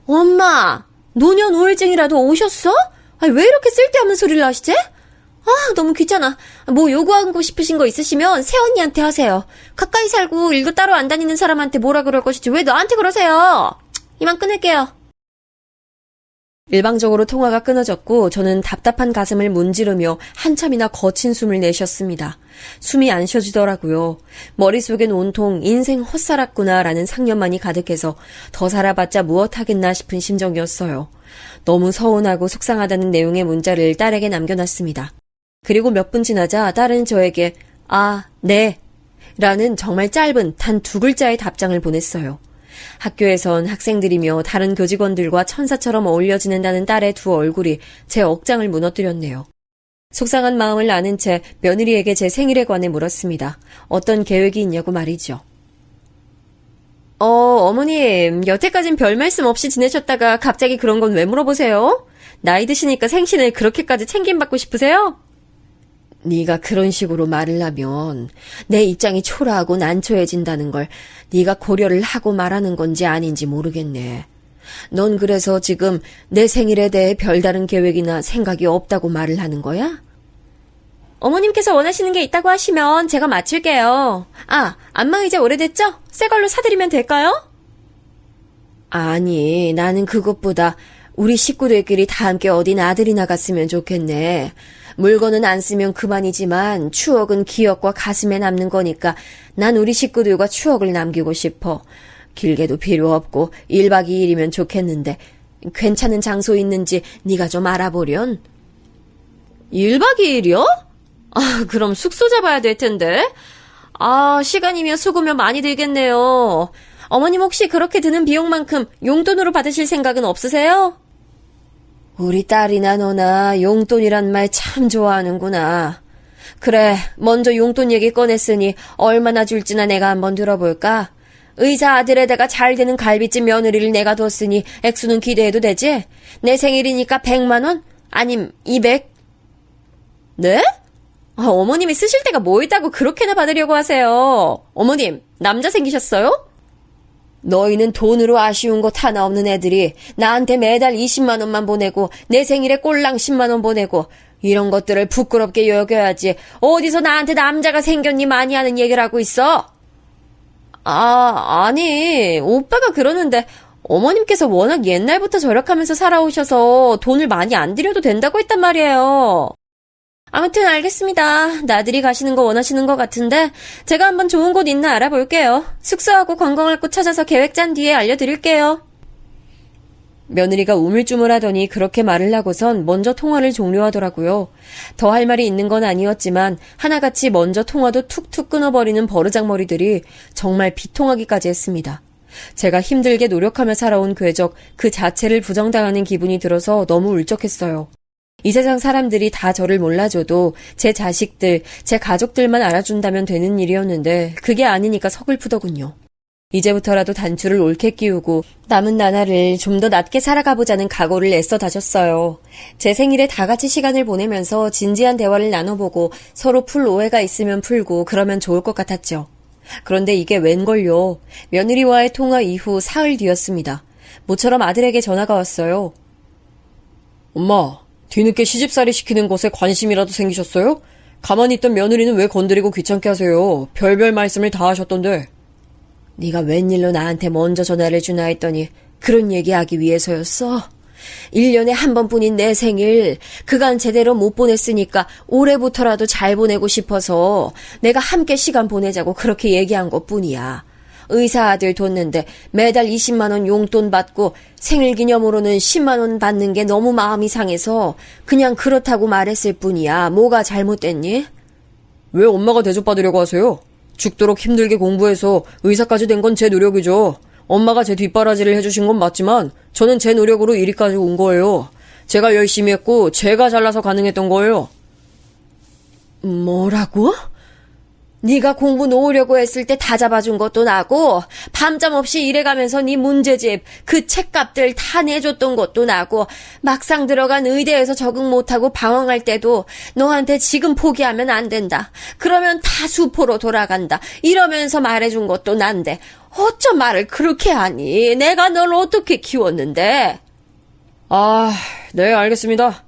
엄마, 노년 우울증이라도 오셨어? 아니, 왜 이렇게 쓸데없는 소리를 하시지? 아, 너무 귀찮아. 뭐 요구하고 싶으신 거 있으시면 새언니한테 하세요. 가까이 살고 일도 따로 안 다니는 사람한테 뭐라 그럴 것이지 왜 너한테 그러세요? 이만 끊을게요. 일방적으로 통화가 끊어졌고 저는 답답한 가슴을 문지르며 한참이나 거친 숨을 내쉬었습니다. 숨이 안 쉬어지더라고요. 머릿속엔 온통 인생 헛살았구나라는 상념만이 가득해서 더 살아봤자 무엇하겠나 싶은 심정이었어요. 너무 서운하고 속상하다는 내용의 문자를 딸에게 남겨놨습니다. 그리고 몇 분 지나자 딸은 저에게 아, 네 라는 정말 짧은 단 2글자의 답장을 보냈어요. 학교에선 학생들이며 다른 교직원들과 천사처럼 어울려 지낸다는 딸의 두 얼굴이 제 억장을 무너뜨렸네요. 속상한 마음을 아는 채 며느리에게 제 생일에 관해 물었습니다. 어떤 계획이 있냐고 말이죠. 어머님, 여태까진 별 말씀 없이 지내셨다가 갑자기 그런 건 왜 물어보세요? 나이 드시니까 생신을 그렇게까지 챙김받고 싶으세요? 네가 그런 식으로 말을 하면 내 입장이 초라하고 난처해진다는 걸 네가 고려를 하고 말하는 건지 아닌지 모르겠네. 넌 그래서 지금 내 생일에 대해 별다른 계획이나 생각이 없다고 말을 하는 거야? 어머님께서 원하시는 게 있다고 하시면 제가 맞출게요. 아, 안마의자 오래됐죠? 새 걸로 사드리면 될까요? 아니, 나는 그것보다 우리 식구들끼리 다 함께 어디 나들이나 갔으면 좋겠네. 물건은 안 쓰면 그만이지만 추억은 기억과 가슴에 남는 거니까 난 우리 식구들과 추억을 남기고 싶어. 길게도 필요 없고 1박 2일이면 좋겠는데 괜찮은 장소 있는지 네가 좀 알아보련? 1박 2일이요? 아, 그럼 숙소 잡아야 될 텐데. 아, 시간이면 수고면 많이 들겠네요. 어머님 혹시 그렇게 드는 비용만큼 용돈으로 받으실 생각은 없으세요? 우리 딸이나 너나 용돈이란 말 참 좋아하는구나. 그래, 먼저 용돈 얘기 꺼냈으니 얼마나 줄지나 내가 한번 들어볼까? 의사 아들에다가 잘 되는 갈비찜 며느리를 내가 뒀으니 액수는 기대해도 되지? 내 생일이니까 100만 원? 아님 200? 네? 아, 어머님이 쓰실 데가 뭐 있다고 그렇게나 받으려고 하세요. 어머님, 남자 생기셨어요? 너희는 돈으로 아쉬운 것 하나 없는 애들이 나한테 매달 20만 원만 보내고 내 생일에 꼴랑 10만 원 보내고 이런 것들을 부끄럽게 여겨야지 어디서 나한테 남자가 생겼니 많이 하는 얘기를 하고 있어? 아니, 오빠가 그러는데 어머님께서 워낙 옛날부터 절약하면서 살아오셔서 돈을 많이 안 들여도 된다고 했단 말이에요. 아무튼 알겠습니다. 나들이 가시는 거 원하시는 것 같은데 제가 한번 좋은 곳 있나 알아볼게요. 숙소하고 관광할 곳 찾아서 계획 짠 뒤에 알려드릴게요. 며느리가 우물쭈물하더니 그렇게 말을 하고선 먼저 통화를 종료하더라고요. 더 할 말이 있는 건 아니었지만 하나같이 먼저 통화도 툭툭 끊어버리는 버르장머리들이 정말 비통하기까지 했습니다. 제가 힘들게 노력하며 살아온 궤적 그 자체를 부정당하는 기분이 들어서 너무 울적했어요. 이 세상 사람들이 다 저를 몰라줘도 제 자식들, 제 가족들만 알아준다면 되는 일이었는데 그게 아니니까 서글프더군요. 이제부터라도 단추를 옳게 끼우고 남은 나날을 좀 더 낮게 살아가보자는 각오를 애써 다졌어요. 제 생일에 다 같이 시간을 보내면서 진지한 대화를 나눠보고 서로 풀 오해가 있으면 풀고 그러면 좋을 것 같았죠. 그런데 이게 웬걸요. 며느리와의 통화 이후 사흘 뒤였습니다. 모처럼 아들에게 전화가 왔어요. 엄마, 뒤늦게 시집살이 시키는 것에 관심이라도 생기셨어요? 가만히 있던 며느리는 왜 건드리고 귀찮게 하세요? 별별 말씀을 다 하셨던데. 네가 웬일로 나한테 먼저 전화를 주나 했더니 그런 얘기하기 위해서였어? 1년에 한 번뿐인 내 생일 그간 제대로 못 보냈으니까 올해부터라도 잘 보내고 싶어서 내가 함께 시간 보내자고 그렇게 얘기한 것뿐이야. 의사 아들 뒀는데 매달 20만 원 용돈 받고 생일 기념으로는 10만 원 받는 게 너무 마음이 상해서 그냥 그렇다고 말했을 뿐이야. 뭐가 잘못됐니? 왜 엄마가 대접받으려고 하세요? 죽도록 힘들게 공부해서 의사까지 된 건 제 노력이죠. 엄마가 제 뒷바라지를 해주신 건 맞지만 저는 제 노력으로 이리까지 온 거예요. 제가 열심히 했고 제가 잘나서 가능했던 거예요. 뭐라고? 네가 공부 놓으려고 했을 때 다 잡아준 것도 나고 밤잠 없이 일해가면서 네 문제집 그 책값들 다 내줬던 것도 나고 막상 들어간 의대에서 적응 못하고 방황할 때도 너한테 지금 포기하면 안 된다. 그러면 다 수포로 돌아간다. 이러면서 말해준 것도 난데 어쩜 말을 그렇게 하니? 내가 널 어떻게 키웠는데? 네, 알겠습니다.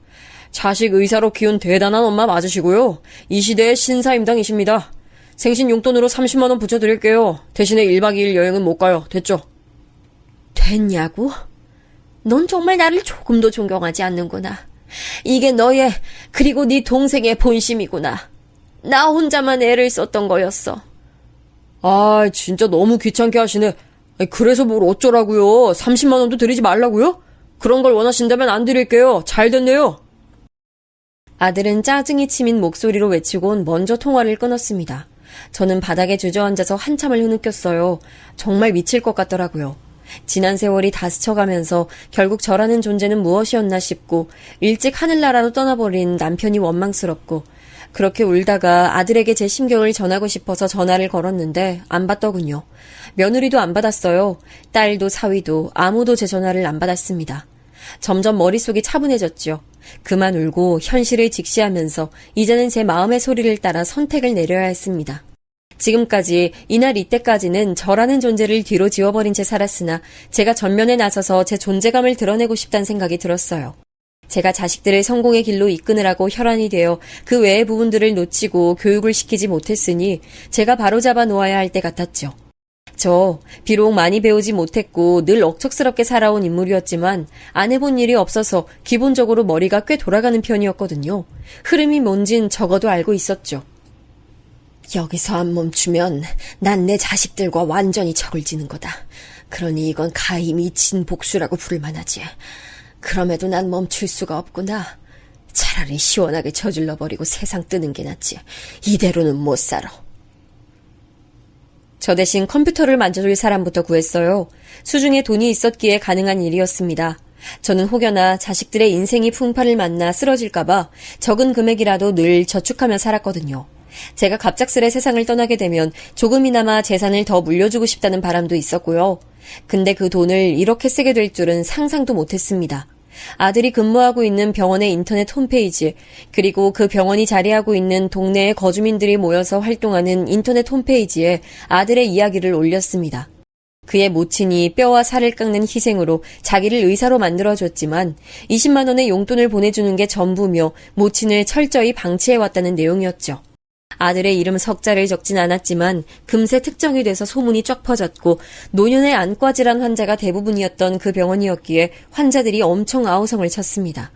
자식 의사로 키운 대단한 엄마 맞으시고요. 이 시대의 신사임당이십니다. 생신 용돈으로 30만 원 붙여드릴게요. 대신에 1박 2일 여행은 못 가요. 됐죠? 됐냐고? 넌 정말 나를 조금도 존경하지 않는구나. 이게 너의 그리고 네 동생의 본심이구나. 나 혼자만 애를 썼던 거였어. 진짜 너무 귀찮게 하시네. 그래서 뭘 어쩌라고요. 30만 원도 드리지 말라고요? 그런 걸 원하신다면 안 드릴게요. 잘 됐네요. 아들은 짜증이 치민 목소리로 외치곤 먼저 통화를 끊었습니다. 저는 바닥에 주저앉아서 한참을 흐느꼈어요. 정말 미칠 것 같더라고요. 지난 세월이 다 스쳐가면서 결국 저라는 존재는 무엇이었나 싶고 일찍 하늘나라로 떠나버린 남편이 원망스럽고 그렇게 울다가 아들에게 제 심경을 전하고 싶어서 전화를 걸었는데 안 받더군요. 며느리도 안 받았어요. 딸도 사위도 아무도 제 전화를 안 받았습니다. 점점 머릿속이 차분해졌죠. 그만 울고 현실을 직시하면서 이제는 제 마음의 소리를 따라 선택을 내려야 했습니다. 지금까지 이날 이때까지는 저라는 존재를 뒤로 지워버린 채 살았으나 제가 전면에 나서서 제 존재감을 드러내고 싶다는 생각이 들었어요. 제가 자식들을 성공의 길로 이끄느라고 혈안이 되어 그 외의 부분들을 놓치고 교육을 시키지 못했으니 제가 바로잡아 놓아야 할 때 같았죠. 저 비록 많이 배우지 못했고 늘 억척스럽게 살아온 인물이었지만 안 해본 일이 없어서 기본적으로 머리가 꽤 돌아가는 편이었거든요. 흐름이 뭔진 적어도 알고 있었죠. 여기서 안 멈추면 난 내 자식들과 완전히 척을 지는 거다. 그러니 이건 가히 미친 복수라고 부를 만하지. 그럼에도 난 멈출 수가 없구나. 차라리 시원하게 저질러버리고 세상 뜨는 게 낫지. 이대로는 못 살아. 저 대신 컴퓨터를 만져줄 사람부터 구했어요. 수중에 돈이 있었기에 가능한 일이었습니다. 저는 혹여나 자식들의 인생이 풍파를 만나 쓰러질까봐 적은 금액이라도 늘 저축하며 살았거든요. 제가 갑작스레 세상을 떠나게 되면 조금이나마 재산을 더 물려주고 싶다는 바람도 있었고요. 근데 그 돈을 이렇게 쓰게 될 줄은 상상도 못했습니다. 아들이 근무하고 있는 병원의 인터넷 홈페이지, 그리고 그 병원이 자리하고 있는 동네의 거주민들이 모여서 활동하는 인터넷 홈페이지에 아들의 이야기를 올렸습니다. 그의 모친이 뼈와 살을 깎는 희생으로 자기를 의사로 만들어줬지만 20만 원의 용돈을 보내주는 게 전부며 모친을 철저히 방치해왔다는 내용이었죠. 아들의 이름 석자를 적진 않았지만 금세 특정이 돼서 소문이 쫙 퍼졌고 노년의 안과 질환 환자가 대부분이었던 그 병원이었기에 환자들이 엄청 아우성을 쳤습니다.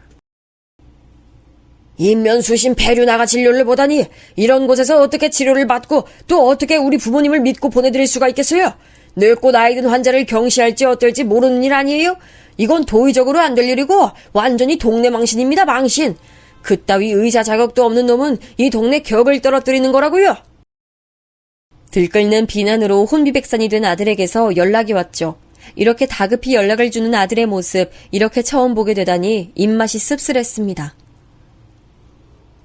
인면수심 폐류나가 진료를 보다니 이런 곳에서 어떻게 치료를 받고 또 어떻게 우리 부모님을 믿고 보내드릴 수가 있겠어요? 늙고 나이 든 환자를 경시할지 어떨지 모르는 일 아니에요? 이건 도의적으로 안 될 일이고 완전히 동네 망신입니다, 망신. 그따위 의사 자격도 없는 놈은 이 동네 격을 떨어뜨리는 거라고요. 들끓는 비난으로 혼비백산이 된 아들에게서 연락이 왔죠. 이렇게 다급히 연락을 주는 아들의 모습, 이렇게 처음 보게 되다니 입맛이 씁쓸했습니다.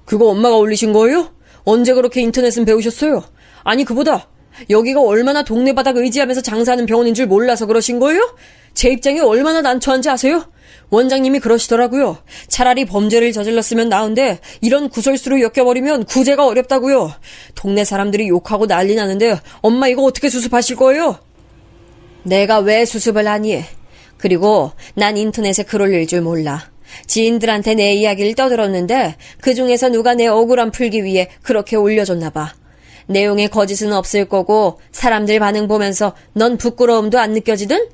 그거 엄마가 올리신 거예요? 언제 그렇게 인터넷은 배우셨어요? 아니 그보다 여기가 얼마나 동네 바닥 의지하면서 장사하는 병원인 줄 몰라서 그러신 거예요? 제 입장이 얼마나 난처한지 아세요? 원장님이 그러시더라고요. 차라리 범죄를 저질렀으면 나은데 이런 구설수로 엮여버리면 구제가 어렵다고요. 동네 사람들이 욕하고 난리 나는데 엄마 이거 어떻게 수습하실 거예요? 내가 왜 수습을 하니? 그리고 난 인터넷에 글 올릴 줄 몰라. 지인들한테 내 이야기를 떠들었는데 그중에서 누가 내 억울함 풀기 위해 그렇게 올려줬나 봐. 내용에 거짓은 없을 거고 사람들 반응 보면서 넌 부끄러움도 안 느껴지든?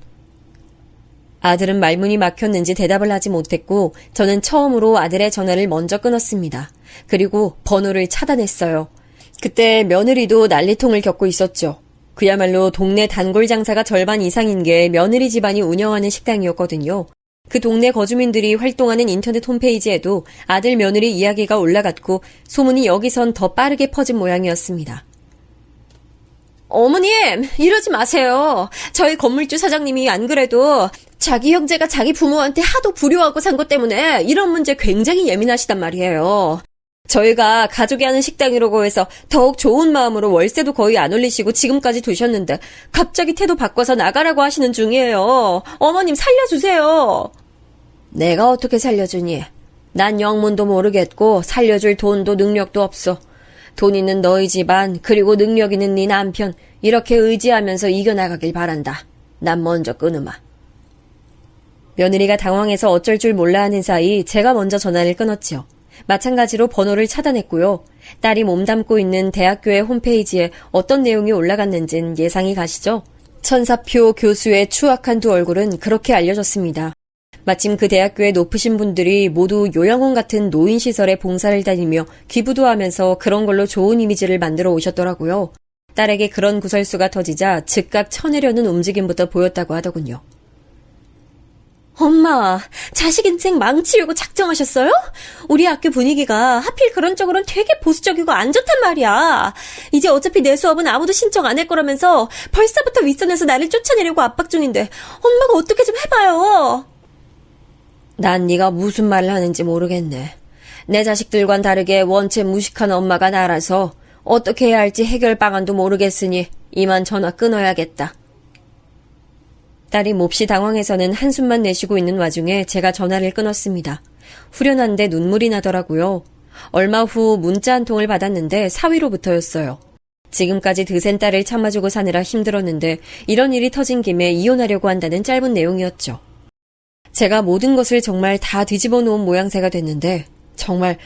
아들은 말문이 막혔는지 대답을 하지 못했고 저는 처음으로 아들의 전화를 먼저 끊었습니다. 그리고 번호를 차단했어요. 그때 며느리도 난리통을 겪고 있었죠. 그야말로 동네 단골 장사가 절반 이상인 게 며느리 집안이 운영하는 식당이었거든요. 그 동네 거주민들이 활동하는 인터넷 홈페이지에도 아들 며느리 이야기가 올라갔고 소문이 여기선 더 빠르게 퍼진 모양이었습니다. 어머님, 이러지 마세요. 저희 건물주 사장님이 안 그래도 자기 형제가 자기 부모한테 하도 불효하고 산 것 때문에 이런 문제 굉장히 예민하시단 말이에요. 저희가 가족이 하는 식당이라고 해서 더욱 좋은 마음으로 월세도 거의 안 올리시고 지금까지 두셨는데 갑자기 태도 바꿔서 나가라고 하시는 중이에요. 어머님 살려주세요. 내가 어떻게 살려주니? 난 영문도 모르겠고 살려줄 돈도 능력도 없어. 돈 있는 너희 집안 그리고 능력 있는 네 남편 이렇게 의지하면서 이겨나가길 바란다. 난 먼저 끊으마. 며느리가 당황해서 어쩔 줄 몰라 하는 사이 제가 먼저 전화를 끊었지요. 마찬가지로 번호를 차단했고요. 딸이 몸담고 있는 대학교의 홈페이지에 어떤 내용이 올라갔는진 예상이 가시죠? 천사표 교수의 추악한 두 얼굴은 그렇게 알려졌습니다. 마침 그 대학교의 높으신 분들이 모두 요양원 같은 노인시설에 봉사를 다니며 기부도 하면서 그런 걸로 좋은 이미지를 만들어 오셨더라고요. 딸에게 그런 구설수가 터지자 즉각 쳐내려는 움직임부터 보였다고 하더군요. 엄마, 자식 인생 망치려고 작정하셨어요? 우리 학교 분위기가 하필 그런 쪽으로는 되게 보수적이고 안 좋단 말이야. 이제 어차피 내 수업은 아무도 신청 안 할 거라면서 벌써부터 윗선에서 나를 쫓아내려고 압박 중인데 엄마가 어떻게 좀 해봐요. 난 네가 무슨 말을 하는지 모르겠네. 내 자식들과는 다르게 원체 무식한 엄마가 나라서 어떻게 해야 할지 해결 방안도 모르겠으니 이만 전화 끊어야겠다. 딸이 몹시 당황해서는 한숨만 내쉬고 있는 와중에 제가 전화를 끊었습니다. 후련한데 눈물이 나더라고요. 얼마 후 문자 한 통을 받았는데 사위로부터였어요. 지금까지 드센 딸을 참아주고 사느라 힘들었는데 이런 일이 터진 김에 이혼하려고 한다는 짧은 내용이었죠. 제가 모든 것을 정말 다 뒤집어 놓은 모양새가 됐는데 정말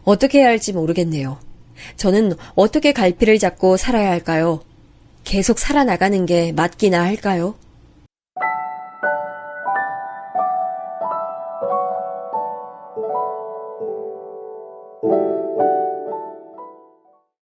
어떻게 해야 할지 모르겠네요. 저는 어떻게 갈피를 잡고 살아야 할까요? 계속 살아나가는 게 맞기나 할까요? 음.